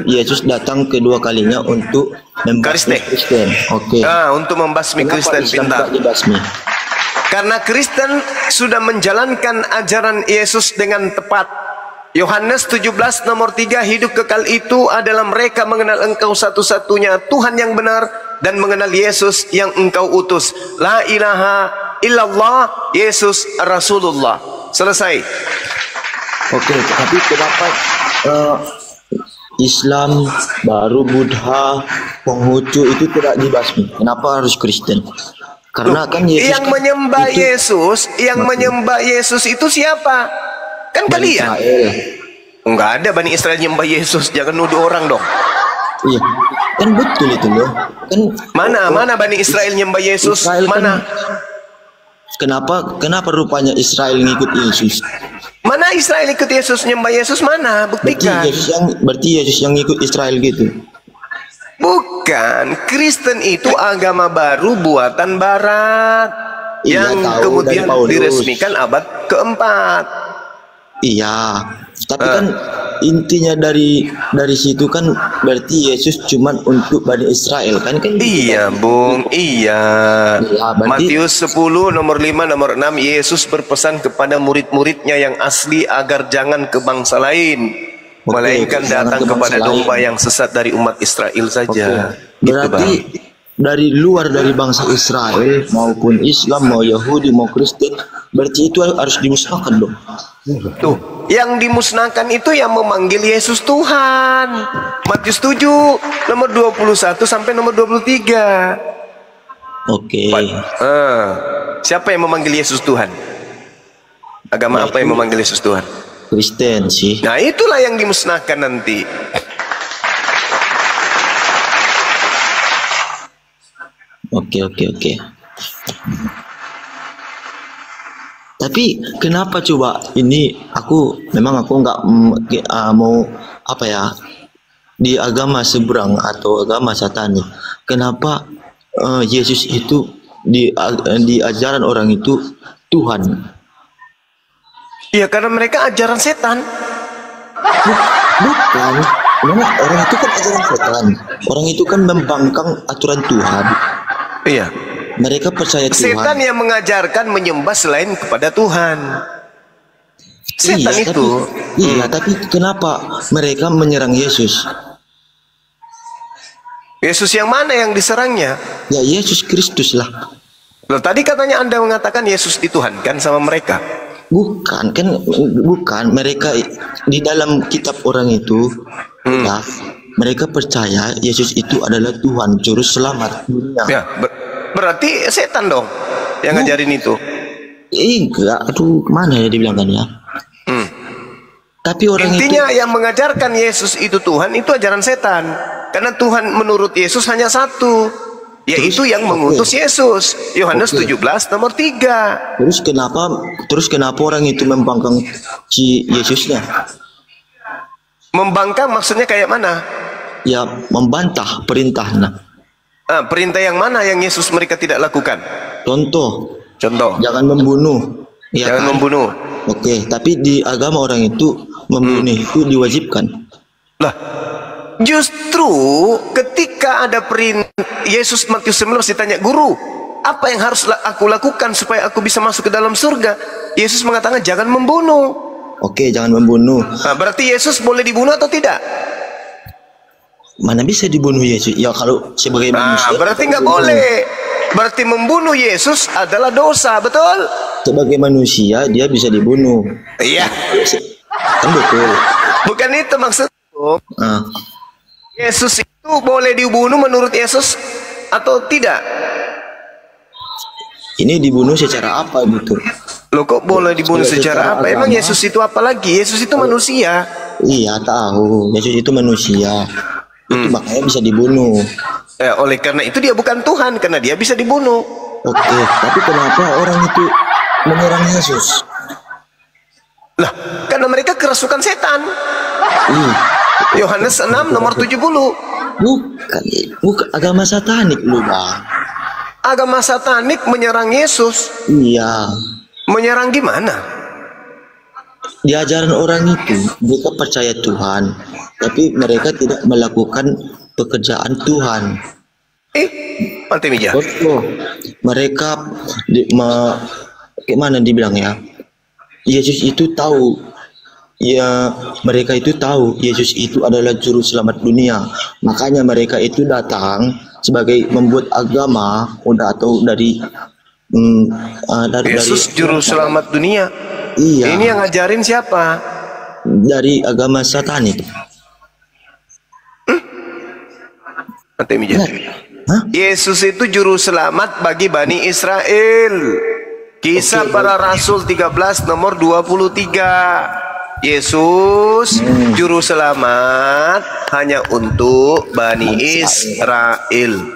Yesus datang kedua kalinya untuk membasmi Kristen. Oke. Nah, untuk membasmi Kristen, pintar. Karena Kristen sudah menjalankan ajaran Yesus dengan tepat. Yohanes 17 nomor 3, hidup kekal itu adalah mereka mengenal Engkau satu-satunya Tuhan yang benar dan mengenal Yesus yang Engkau utus. La ilaha illallah, Yesus Rasulullah. Selesai. Oke, tapi kenapa Islam, baru Buddha, Konghucu itu tidak dibasmi? Kenapa harus Kristen? Karena kan Yesus yang menyembah Yesus, menyembah Yesus itu siapa? Kan Bani kalian Israel. Enggak ada Bani Israel nyembah Yesus. Jangan nuduh orang dong. Iya, kan betul itu loh. Kan mana Bani Israel nyembah Yesus? Israel mana? Kan, kenapa rupanya Israel ngikut Yesus? Mana Israel ikut Yesus, nyembah Yesus mana? Buktikan. Berarti Yesus yang ngikut Israel gitu. Bukan, Kristen itu agama baru buatan Barat, yang kemudian diresmikan abad keempat. Iya, tapi kan intinya dari situ kan berarti Yesus cuman untuk Bani Israel kan iya Bung, iya. Matius 10 nomor 5 nomor 6, Yesus berpesan kepada murid-muridnya yang asli agar jangan ke bangsa lain, melainkan datang kepada domba yang sesat dari umat Israel saja. Berarti dari luar dari bangsa Israel maupun Islam, mau Yahudi mau Kristen, berarti itu harus dimusnahkan dong. Tuh, yang dimusnahkan itu yang memanggil Yesus Tuhan. Matius 7 nomor 21 sampai nomor 23. Oke. Siapa yang memanggil Yesus Tuhan? Agama apa yang memanggil Yesus Tuhan? Kristen sih. Nah, itulah yang dimusnahkan nanti. Oke. Tapi kenapa coba ini aku nggak mau apa ya, di agama seberang atau agama Satanik. Kenapa Yesus itu di ajaran orang itu Tuhan? Iya, karena mereka ajaran setan. Bukan. Karena orang itu kan ajaran setan. Orang itu kan membangkang aturan Tuhan. Iya. Mereka percaya Tuhan. Setan yang mengajarkan menyembah selain kepada Tuhan. Setan itu. Tapi kenapa mereka menyerang Yesus? Yesus yang mana yang diserangnya? Ya Yesus Kristus lah. Loh, tadi katanya Anda mengatakan Yesus dituhankan sama mereka. Bukan. Mereka di dalam kitab orang itu, ya, mereka percaya Yesus itu adalah Tuhan, juru selamat dunia. Ya, berarti setan dong yang ngajarin itu. Enggak, kemana ya dibilangkannya? Tapi orang intinya yang mengajarkan Yesus itu Tuhan itu ajaran setan. Karena Tuhan menurut Yesus hanya satu, yaitu yang mengutus Yesus. Yohanes 17 nomor 3. Terus kenapa orang itu membangkang si Yesusnya? Membangkang maksudnya kayak mana? Ya, membantah perintahnya. Perintah yang mana yang Yesus mereka tidak lakukan? Contoh. Jangan membunuh. Ya, jangan membunuh. Oke, tapi di agama orang itu membunuh itu diwajibkan. Lah, justru ketika ada perintah Yesus Matius 19 ditanya, "Guru, apa yang harus aku lakukan supaya aku bisa masuk ke dalam surga?" Yesus mengatakan jangan membunuh. Oke, jangan membunuh. Nah, berarti Yesus boleh dibunuh atau tidak? Mana bisa dibunuh Yesus? Ya kalau sebagai manusia. Berarti nggak boleh. Berarti membunuh Yesus adalah dosa, betul? Sebagai manusia dia bisa dibunuh. Iya. Kan betul. Bukan itu maksudku. Yesus itu boleh dibunuh menurut Yesus atau tidak? Ini dibunuh secara apa gitu? Loh, kok boleh dibunuh secara apa? Emang Yesus itu apa lagi? Yesus itu manusia. Iya, tahu. Yesus itu manusia. Itu makanya bisa dibunuh. Oleh karena itu dia bukan Tuhan, karena dia bisa dibunuh. Oke, tapi kenapa orang itu menyerang Yesus? Lah, karena mereka kerasukan setan. Yohanes 6 nomor 70. Bukan agama Satanik lu, Bang. Agama satanik menyerang Yesus. Iya. Menyerang gimana? Di ajaran orang itu mereka percaya Tuhan, tapi mereka tidak melakukan pekerjaan Tuhan. Pantai Mija. Betul. Mereka gimana dibilang ya? Yesus itu tahu, ya mereka itu tahu Yesus itu adalah juru selamat dunia. Makanya mereka itu datang sebagai membuat agama atau dari Yesus juru selamat dunia. Iya. Ini yang ngajarin siapa? Dari agama satanik. Pantai Mija. Yesus itu juru selamat bagi Bani Israel. Kisah para Rasul 13 nomor 23. Yesus juru selamat hanya untuk Bani Israel,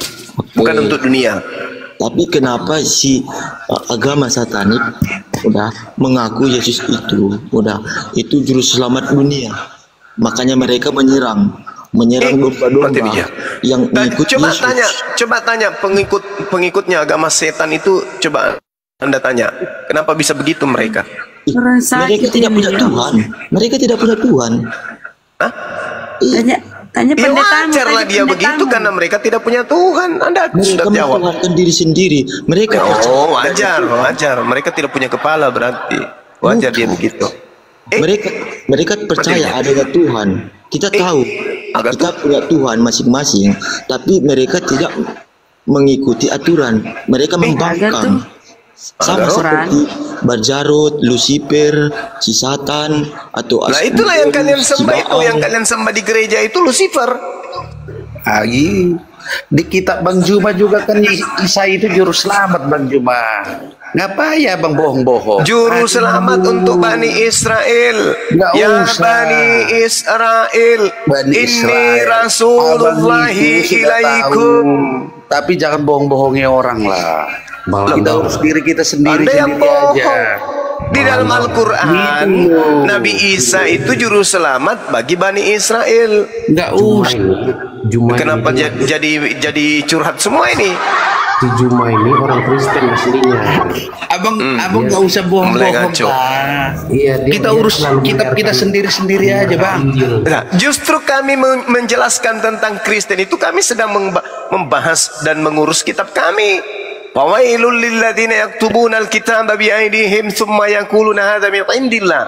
bukan untuk dunia. Tapi kenapa si agama satanik mengaku Yesus itu juru selamat dunia? Makanya mereka menyerang domba-domba yang mengikut Yesus. Coba tanya pengikutnya agama setan itu, coba Anda tanya, kenapa bisa begitu mereka? Mereka tidak punya Tuhan. Mereka tidak punya Tuhan. Tanya ya wajarlah dia begitu karena mereka tidak punya Tuhan. Anda sudah jawab. Mereka diri sendiri. Mereka wajar. Mereka tidak punya kepala berarti. Wajar dia begitu. Mereka percaya adanya Tuhan. Kita tahu kita punya Tuhan masing-masing, tapi mereka tidak mengikuti aturan. Mereka membangkang. Sama seperti Barjarot, Lucifer, si Satan, atau itulah yang kalian sembah itu, yang kalian sembah di gereja itu Lucifer. Di kitab Bang Juma juga kan Isa itu juru selamat Bang Juma. Ngapa ya Bang bohong-bohong? Juru selamat untuk Bani Israel. Bani Israel. Ini Rasulullahi ilaikum. Tapi jangan bohong-bohongi orang lah. Kita urus diri kita sendiri. Anda yang bohong. Di dalam Al-Quran Nabi Isa itu juru selamat bagi Bani Israel. Enggak usah. Kenapa jadi curhat semua ini? Si Juma ini orang Kristen aslinya. Abang nggak usah bohong-bohong. Iya, kita urus kita sendiri-sendiri aja Bang. Nah, justru kami menjelaskan tentang Kristen itu, kami sedang membahas dan mengurus kitab kami. Fawailul lilladzina yaktubuna alkitaba biaydihim thumma yaquluna hadza min indillah.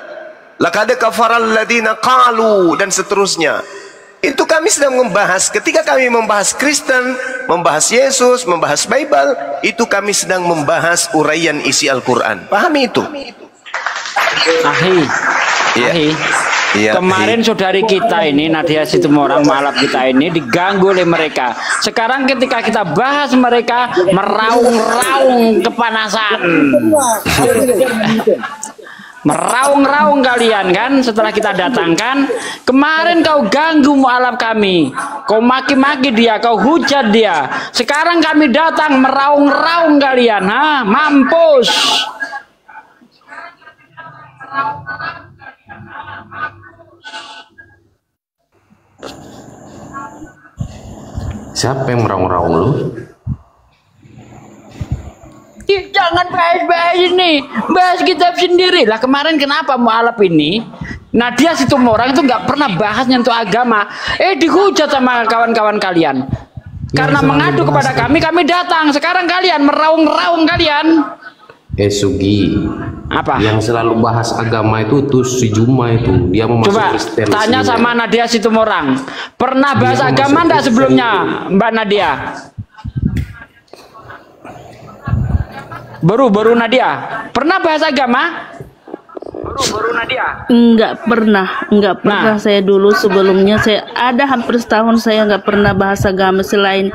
Laqad kafara alladzina qalu, dan seterusnya. Itu kami sedang membahas. Ketika kami membahas Kristen, membahas Yesus, membahas Bible, itu kami sedang membahas uraian isi Al-Quran. Pahami itu? Kemarin saudari kita ini Nadia Situmorang malap kita ini diganggu oleh mereka. Sekarang ketika kita bahas mereka meraung-raung kepanasan. Meraung-raung kalian kan setelah kita datangkan. Kemarin kau ganggu mualaf kami, kau maki-maki dia, kau hujat dia. Sekarang kami datang meraung-raung kalian, mampus. Siapa yang meraung-raung lu? Jangan bahas-bahas ini, bahas kitab sendiri lah. Kemarin kenapa mualaf ini Nadia Situmorang itu nggak pernah bahas nyentuh agama, dihujat sama kawan-kawan kalian karena mengadu kepada kami datang. Sekarang kalian meraung-raung kalian. Sugi, apa yang selalu bahas agama itu si Juma itu, dia mau masuk Kristen. Tanya sama Nadia Situmorang, pernah bahas agama enggak sebelumnya Mbak Nadia? Baru Nadia pernah bahas agama? Baru Nadia enggak pernah. Saya dulu sebelumnya saya ada hampir setahun saya nggak pernah bahas agama selain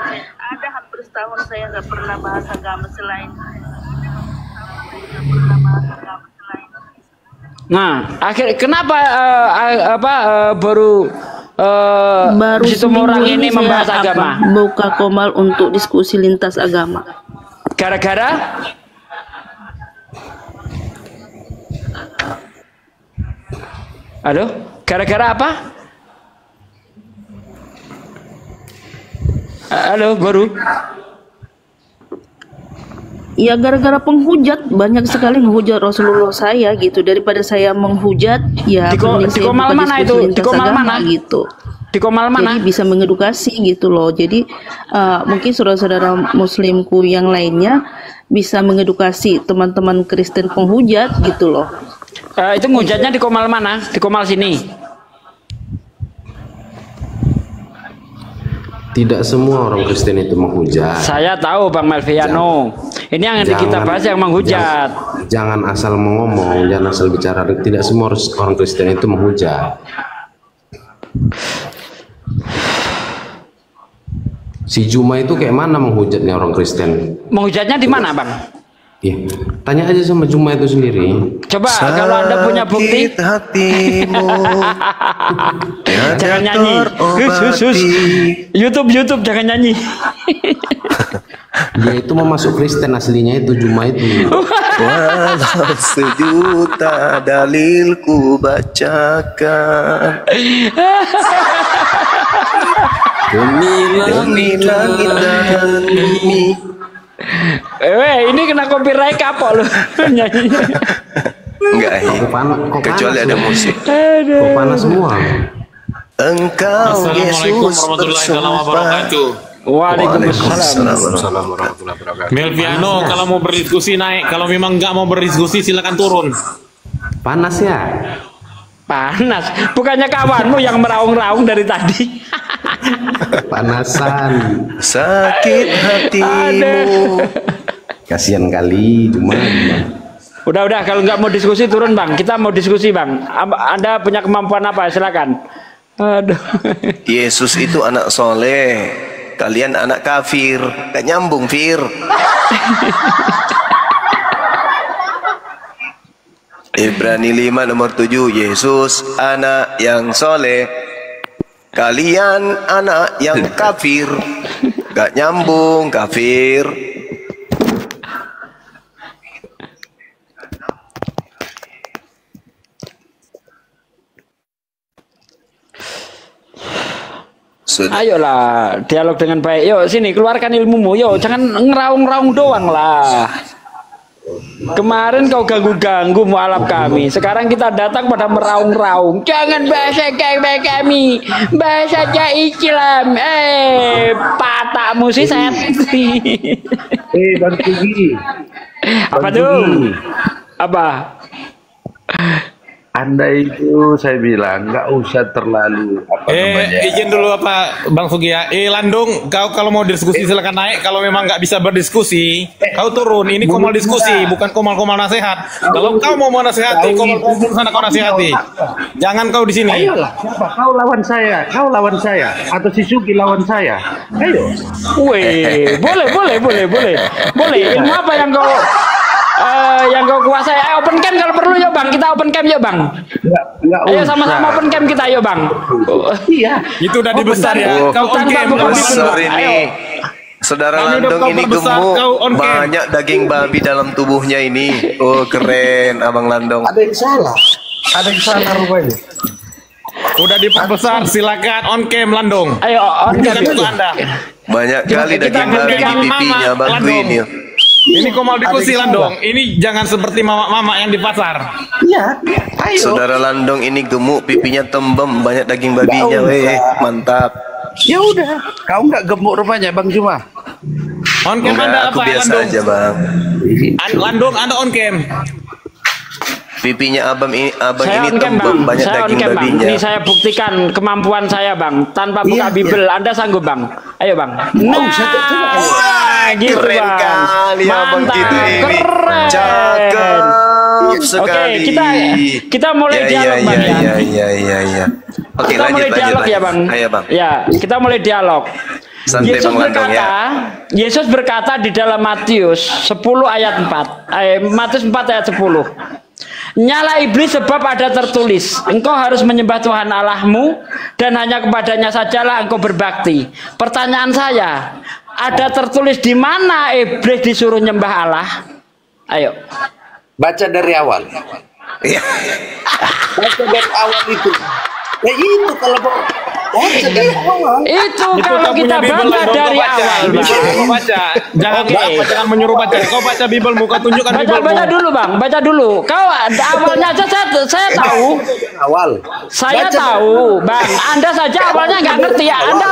kenapa baru Situmorang ini membahas agama? Buka komal untuk diskusi lintas agama. Gara-gara gara-gara apa? Ya gara-gara penghujat, banyak sekali menghujat Rasulullah saya gitu. Daripada saya menghujat, ya mending saya Komal buka mana diskusi itu? Di lintas Komal agama mana? gitu. Di Komal mana? Jadi bisa mengedukasi gitu loh. Jadi mungkin saudara-saudara muslimku yang lainnya bisa mengedukasi teman-teman Kristen penghujat gitu loh. Itu ngehujatnya di Komal mana? Di Komal sini. Tidak semua orang Kristen itu menghujat. Saya tahu Bang Melviano. Ini yang kita bahas yang menghujat. Jangan asal ngomong, jangan asal bicara. Tidak semua orang Kristen itu menghujat. Si Juma itu kayak mana menghujatnya orang Kristen? Menghujatnya di mana, Bang? Iya, tanya aja sama Juma itu sendiri. Coba kalau Anda punya bukti. Hatimu jangan nyanyi. YouTube jangan nyanyi. Dia itu mau masuk Kristen aslinya itu Juma itu. Walau sejuta dalilku bacakan. Demi langit dan bumi. Ini kena copyright kapok lu nyanyi. Enggak, kecuali ada musik. Kok panas semua. Engkau Yesus bersumpah. Waalaikumsalam warahmatullahi wabarakatuh. Melviano, kalau mau berdiskusi naik, kalau memang nggak mau berdiskusi silakan turun. Panas ya? Panas. Bukannya kawanmu yang meraung-raung dari tadi. Panasan. Sakit hatimu. Kasihan kali cuma. Udah kalau nggak mau diskusi turun Bang. Kita mau diskusi Bang. Anda punya kemampuan apa? Silakan. Aduh. Yesus itu anak soleh. Kalian anak kafir. Gak nyambung Fir. Ibrani 5 nomor 7. Yesus anak yang soleh. Kalian anak yang kafir. Gak nyambung kafir. Ayolah dialog dengan baik. Yuk sini keluarkan ilmumu. Yuk jangan ngeraung-raung doang lah. Kemarin kau ganggu-ganggu mualaf kami. Sekarang kita datang pada meraung-raung. Jangan bahasa kayak kami. Bahasa Islam. Patakmu sih set. Bang Tugi. Apa tuh? Apa? Anda itu saya bilang nggak usah terlalu izin dulu apa Bang Sugi ya. Landung, kau kalau mau diskusi silakan naik. Kalau memang nggak bisa berdiskusi, kau turun. Ini komal diskusi, bukan komal-komal nasihat. Kalau kau mau nasihati, komal sana kau nasihati. Jangan kau di sini. Ayolah, siapa? Kau lawan saya, atau si Sugi lawan saya. Ayo. Wih, boleh. Ilmu apa yang kau kuasai? Open cam kalau perlu yuk Bang, kita open cam yuk Bang. Ayo sama-sama open cam kita yuk Bang. Iya. Itu udah dibesar ya. Kau on cam. Besar ini. Saudara Landung ini gemuk, banyak daging babi dalam tubuhnya ini. Oh keren Abang Landung. Ada yang salah rupanya. Udah diperbesar, silakan on cam Landung. Ayo on cam Anda. Banyak kali daging babi di pipinya Bang Twin. Ini komal diskusi Landung. Ini jangan seperti mama yang di pasar. Iya. Ayo. Saudara Landung ini gemuk, pipinya tembem, banyak daging babinya, weh. Mantap. Ya udah, kau nggak gemuk rupanya Bang Juma. On cam Anda aku apa biasa Landung? aja Bang. Landung Anda on cam. Pipinya abang ini saya tembem, banyak daging babinya. Ini saya buktikan kemampuan saya Bang. Tanpa buka Bible, Anda sanggup Bang. Ayo Bang. Gitu keren Bang. kali abang kita ini. Keren. Cakep sekali. Oke, kita mulai dialog Bang ya. Iya. Oke, Kita mulai dialog ya Bang. Ayo Bang. Ya, kita mulai dialog. Santai Bang Landung ya. Yesus berkata di dalam Matius 10 ayat 4. Matius 4 ayat 10. Nyala iblis sebab ada tertulis, engkau harus menyembah Tuhan Allahmu dan hanya kepadanya sajalah engkau berbakti. Pertanyaan saya, ada tertulis di mana iblis disuruh nyembah Allah? Ayo. Baca dari awal. Iya. Baca dari awal itu. Ya itu kalau mau baca dari awal. Itu Itu kalau kau kita punya Bible, baca Landung, dari kau baca. awal, Bible, Bang. kau baca. Jangan Oke. jangan menyuruh baca. Kau baca Biblemu, kau tunjukkan Baca Biblemu. dulu Bang, baca dulu. Kau awalnya aja saya tahu. Awal. Saya Baca tahu, Bang. Anda saja awalnya nggak ngerti ya. Anda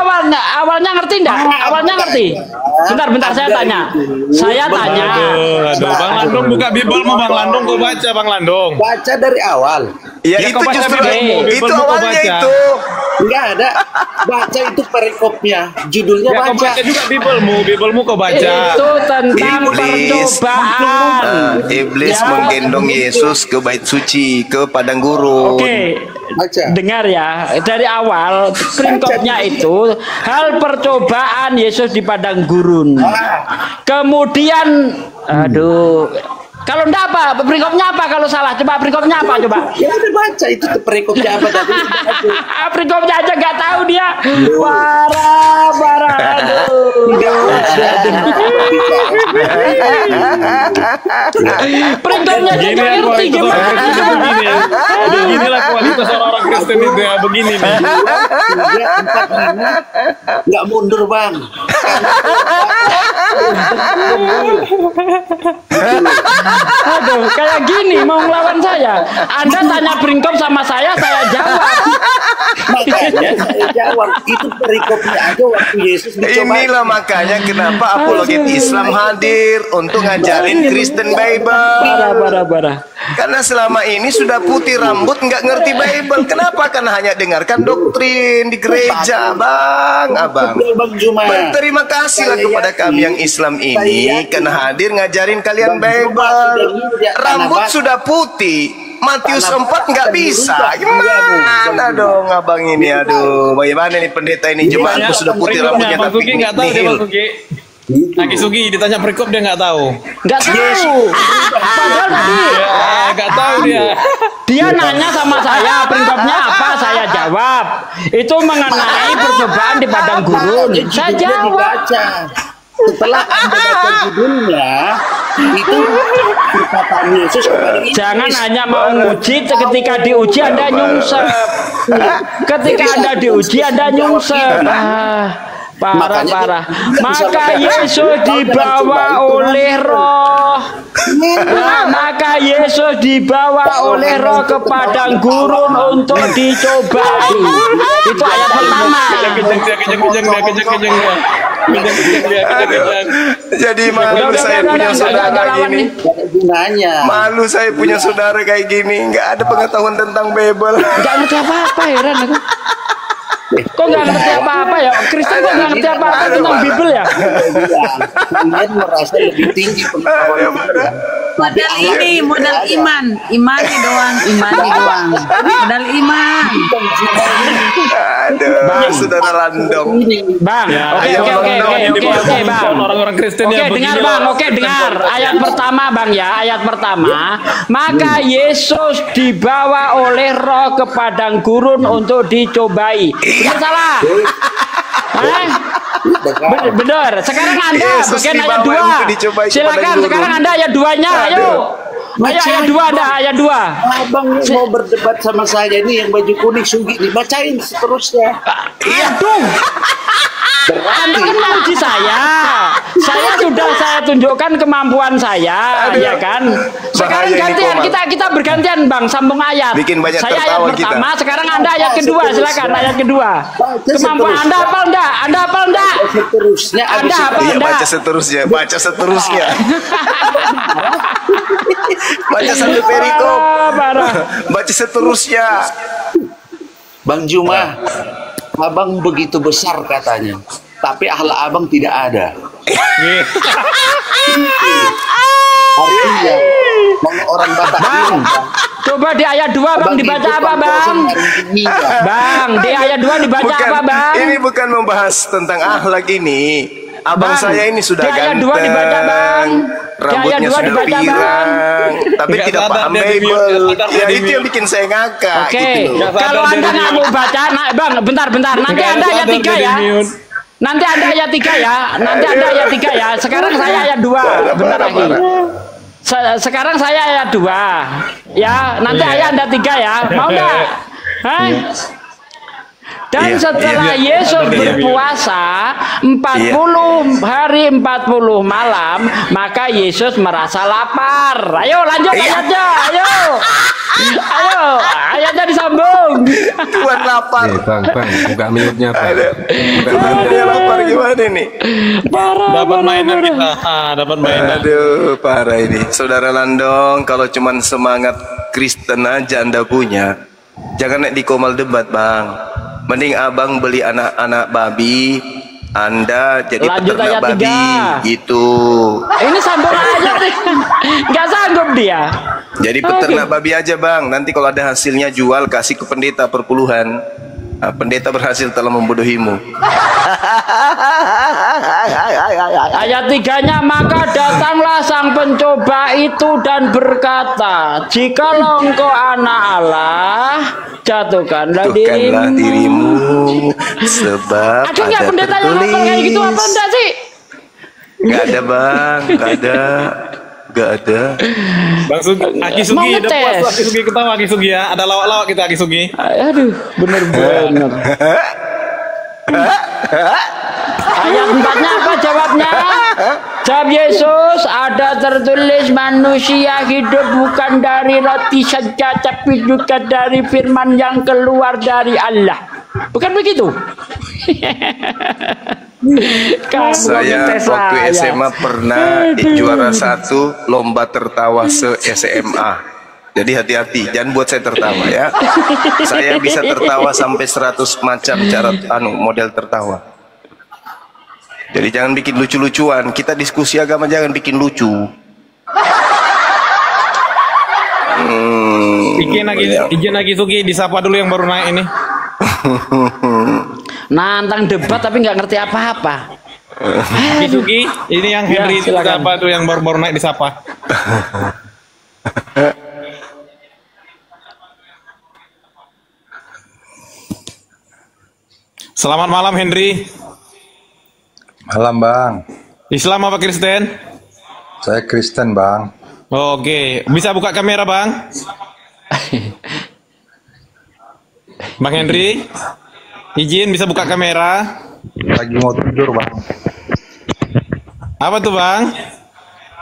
awalnya ngerti nggak? Awalnya ngerti. Bentar, saya tanya. Saya tanya. Aduh, Bang Landung buka Biblemu, Bang Landung, kau baca, Bang Landung. Baca dari awal. Ya, Ya, itu kau baca justru Biblemu, itu Biblemu kau awalnya baca. itu. Enggak ada. Baca itu perikopnya. Judulnya Ya, kau baca. baca juga Biblemu kau baca. Itu tentang Iblis. percobaan. Iblis Ya. menggendong Yesus ke bait suci, ke padang gurun. Oke, Baca. dengar ya. Dari awal peringkopnya itu hal percobaan Yesus di padang gurun. Kemudian, aduh, kalau enggak apa? Peringkopnya apa kalau salah? Coba peringkopnya apa? Coba. Ya udah baca itu perikopnya apa tadi. Peringkopnya aja nggak tahu dia. Parah. Aduh. Peringkopnya aja Begini nggak ya ngerti kualitas orang gimana. Kristen begini ya. Beginilah kualitas orang-orang Kristen itu ya, begini nih. Enggak mundur, Bang. Aduh, kayak gini mau ngelawan saya. Anda tanya peringkop sama saya jawab. Makanya saya jawab itu perikopnya aja waktu Yesus dicoba. Inilah makanya kenapa apologet Islam hadir untuk ngajarin Kristen Bible. Parah. Karena selama ini sudah putih rambut nggak ngerti Bible. Kenapa? Karena hanya dengarkan doktrin di gereja, abang. Bang Juma. Berterima kasihlah kepada kami yang Islam ini karena hadir ngajarin kalian Bible. Rambut sudah putih, Matius 4 nggak bisa. Gimana dong abang ini? Aduh, bagaimana nih pendeta ini? Jemaatku sudah putih rambutnya Bang tapi Sugi nggak tahu dia, Bang Sugi. Lagi Sugi ditanya perikop dia nggak tahu. Nggak tahu. Padahal tadi Nggak tahu dia. dia nanya sama saya peringkopnya apa, saya jawab. Itu mengenai percobaan di padang gurun. Saya jawab. Dibaca. Setelah Anda baca judulnya, itu perkataan Yesus kepada Iblis. Jangan hanya mau nguji, ketika diuji Anda nyungsep. Ketika Anda diuji Anda nyungsep. Parah. Maka Yesus dibawa oleh Roh. Maka Yesus dibawa oleh Roh ke padang gurun untuk dicobai. Itu ayat pertama. Kejeng dia. Jadi malu saya punya saudara gini. Gunanya. Malu saya punya saudara kayak gini. Nggak ada pengetahuan tentang Bible. Nggak ngerti apa-apa, heran aku. Kok nggak ngerti apa-apa ya? Kristen kok nggak ngerti apa-apa tentang Bible ya? Kalian merasa lebih tinggi pengetahuan. Modal ini, modal iman. Imani doang. Modal iman. Aduh, saudara Landong. Bang, oke, Bang. Orang-orang Kristen Oke, yang dengar begini. Bang, oke dengar. Ayat pertama Bang ya, ayat pertama. Maka Yesus dibawa oleh Roh ke padang gurun untuk dicobai. Benar salah? Benar. Sekarang Anda Yesus bagian ayat dibawa 2. untuk dicobai ke Silakan padang sekarang gurun. Anda ayat 2-nya, ayo. Ayo ayat 2 Anda, ayat 2. Abang mau berdebat sama saya ini yang baju kuning Sugi dibacain seterusnya. Aduh. Anda kan menguji saya. Saya sudah saya tunjukkan kemampuan saya, ya kan? Sekarang Bahaya ini, gantian Komal. kita bergantian Bang, sambung ayat. Bikin banyak saya ayat tertawa pertama, kita. sekarang Anda ayat kedua, silakan ayat kedua. Kemampuan Anda hafal enggak? Anda hafal enggak? Seterusnya Anda hafal Iya, enggak? baca seterusnya. Baca satu perikop. Parah. Baca seterusnya. Bang Juma, abang begitu besar katanya, tapi akhlak abang tidak ada. Artinya, kalau orang Batak bilang, Coba di ayat 2 Bang dibaca apa Bang? Bang, di ayat 2 dibaca apa Bang? Ini bukan membahas tentang akhlak ini. Abang Bang, saya ini sudah di ayat ganteng. 2 dibaca, Bang. Di Rambutnya ayat 2 sudah dibaca, Bang. pirang, tapi Nggak tidak sadar paham dia di-mute, Bible. nggak sadar dia Ya itu di-mute. yang bikin saya ngakak Oke, gitu loh. kalau Anda nggak mau baca, Bang, bentar. Nanti Anda ayat 3 ya. Nanti Anda ayat 3 ya. Nanti Anda ayat 3 ya. Sekarang saya ayat 2. Bentar lagi. Sekarang saya ayat 2. Ya, nanti ayat Anda 3 ya. Mau nggak? Hah? Dan Iya, setelah iya. Yesus Iya. berpuasa 40 hari 40 malam, maka Yesus merasa lapar. Ayo lanjut ayatnya, ayo. Ayo, ayatnya disambung. Tuhan lapar. Bang, buka minutnya Bang. Dia lapar gimana nih? Dapat mainan kita. Dapat mainan. Aduh, parah ini. Saudara Landong, kalau cuman semangat Kristen aja Anda punya, jangan naik di komal debat, Bang. Mending abang beli anak-anak babi, Anda jadi Lanjut peternak ayat babi, 3. gitu. Ini sambung aja nih. Nggak sanggup dia. Jadi peternak babi aja, Bang. Nanti kalau ada hasilnya jual, kasih ke pendeta perpuluhan. Nah, pendeta berhasil telah membodohimu. Ayat 3-nya, maka datanglah sang pencoba itu dan berkata, jikalau engkau anak Allah, jatuhkanlah dirimu, sebab ada nggak ada pendeta yang ngomong kayak gitu apa enggak sih? Nggak ada, Bang, nggak ada. Bang Sugi, Aki Mau Sugi, udah puas ngetes. Aki Sugi ketawa Aki Sugi ya. Ada lawak-lawak kita Aki Sugi. Aduh, bener-bener. Ayat 4-nya apa jawabnya? Jawab Yesus, ada tertulis manusia hidup bukan dari roti saja, tapi juga dari firman yang keluar dari Allah. Bukan begitu? Kamu Saya ngetes waktu saya. SMA pernah juara 1 lomba tertawa se-SMA. Jadi hati-hati, jangan buat saya tertawa ya. Saya bisa tertawa sampai 100 macam cara model tertawa. Jadi jangan bikin lucu-lucuan. Kita diskusi agama jangan bikin lucu. Izin Aki Sugi disapa dulu yang baru naik ini. Nantang debat tapi nggak ngerti apa-apa. Aki Sugi, ini yang Ya, Henry itu silakan. siapa tuh yang baru-baru naik disapa. Selamat malam Henry. Malam Bang, Islam apa Kristen? saya Kristen Bang. Oke, bisa buka kamera Bang? Bang Henry, izin bisa buka kamera? Lagi mau tidur Bang. Apa tuh Bang?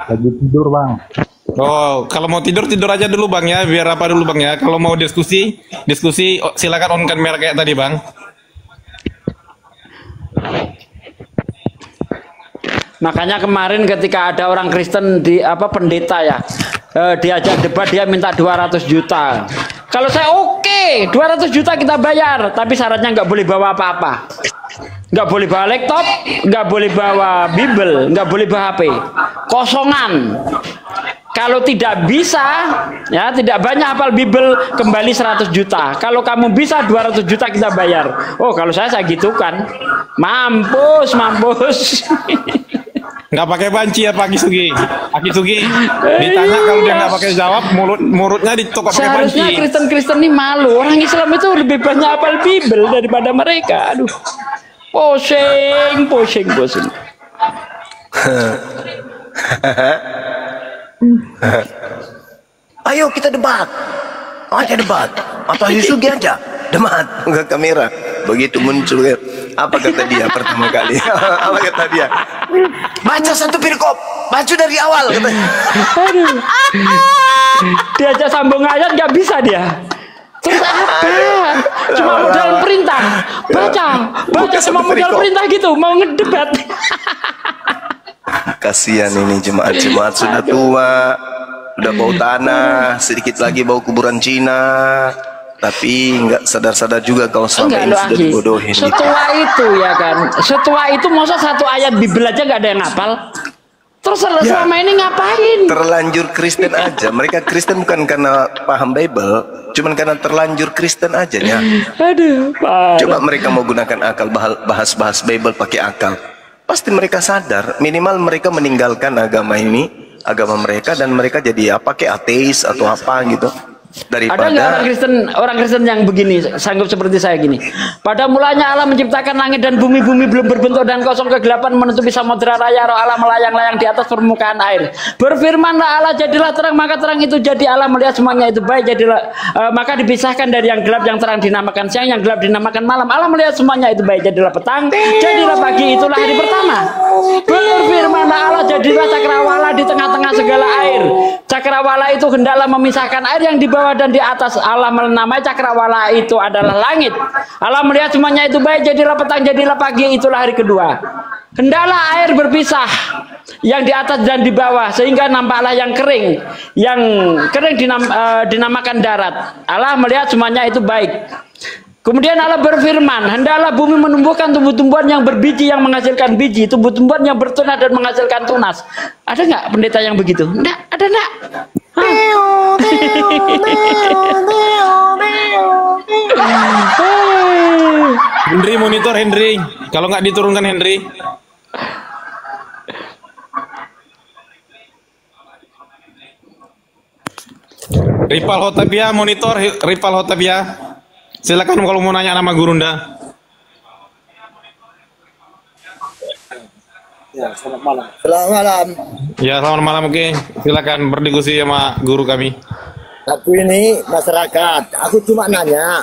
Lagi tidur Bang. Oh, kalau mau tidur tidur aja dulu Bang ya, biar apa dulu Bang ya. Kalau mau diskusi, oh, silakan on kamera kayak tadi Bang. Makanya kemarin ketika ada orang Kristen di pendeta ya, diajak debat dia minta 200 juta. Kalau saya oke, 200 juta kita bayar, tapi syaratnya nggak boleh bawa apa-apa. Nggak boleh bawa laptop, nggak boleh bawa Bible, nggak boleh bawa HP. Kosongan. Kalau tidak bisa, ya tidak banyak hafal Bible, kembali 100 juta. Kalau kamu bisa 200 juta kita bayar. Oh, kalau saya gitu kan. Mampus. Nggak pakai banci ya Pak Aki Sugi. Aki Sugi ditanya kalau dia nggak pakai jawab, mulutnya ditokok pakai banci. Seharusnya Kristen-Kristen ini malu. Orang Islam itu lebih banyak hafal Bible daripada mereka. Aduh. Pusing. Ayo kita debat. Atau Sugi aja. Debat ke kamera. Begitu muncul ya. Apa kata dia pertama kali? Apa kata dia? Baca satu perikop. Baca dari awal katanya. Aduh. Diajak sambung ayat nggak bisa dia. Terus apa? Cuma modal perintah. Baca cuma modal perintah gitu. Mau ngedebat. Kasihan ini jemaat-jemaat sudah tua, udah bau tanah, sedikit lagi bau kuburan Cina, tapi nggak sadar-sadar juga kalau selama Enggak ini loh, sudah Aki. dibodohin. Gitu. Setua itu ya kan. Setua itu masa satu ayat Bible aja nggak ada yang ngapal. Terus selama ini ngapain? Terlanjur Kristen aja. Mereka Kristen bukan karena paham Bible, cuman karena terlanjur Kristen aja ya. Aduh, parah. Coba mereka mau gunakan akal, bahas-bahas Bible pakai akal. Pasti mereka sadar, minimal mereka meninggalkan agama ini, agama mereka, dan mereka jadi apa kayak ateis atau apa gitu. Ada nggak daripada orang Kristen yang begini, sanggup seperti saya gini? Pada mulanya Allah menciptakan langit dan bumi belum berbentuk dan kosong, kegelapan menutupi samudera raya, roh Allah melayang-layang di atas permukaan air. Berfirmanlah Allah, jadilah terang, maka terang itu jadi. Allah melihat semuanya itu baik, jadilah maka dipisahkan dari yang gelap, yang terang dinamakan siang, yang gelap dinamakan malam. Allah melihat semuanya itu baik, jadilah petang, jadilah pagi, itulah hari pertama. Berfirmanlah Allah, jadilah cakrawala di tengah-tengah segala air. Cakrawala itu hendaklah memisahkan air yang di bawah dan di atas. Allah menamai cakrawala itu adalah langit. Allah melihat semuanya itu baik, jadilah petang, jadilah pagi, itulah hari kedua. Hendaklah air berpisah, yang di atas dan di bawah, sehingga nampaklah yang kering. Yang kering dinamakan darat. Allah melihat semuanya itu baik. Kemudian Allah berfirman, hendaklah bumi menumbuhkan tumbuh-tumbuhan yang berbiji, yang menghasilkan biji, tumbuh-tumbuhan yang bertunas dan menghasilkan tunas. Ada nggak pendeta yang begitu? Enggak, ada enggak? Henry monitor Henry. Kalau nggak diturunkan Henry. Ripal Hotapia monitor Ripal Hotapia. Silakan kalau mau nanya nama Gurunda. Ya, selamat malam. Selamat malam. Ya, selamat malam. Oke, silakan berdiskusi sama guru kami. Aku ini masyarakat. Aku cuma nanya,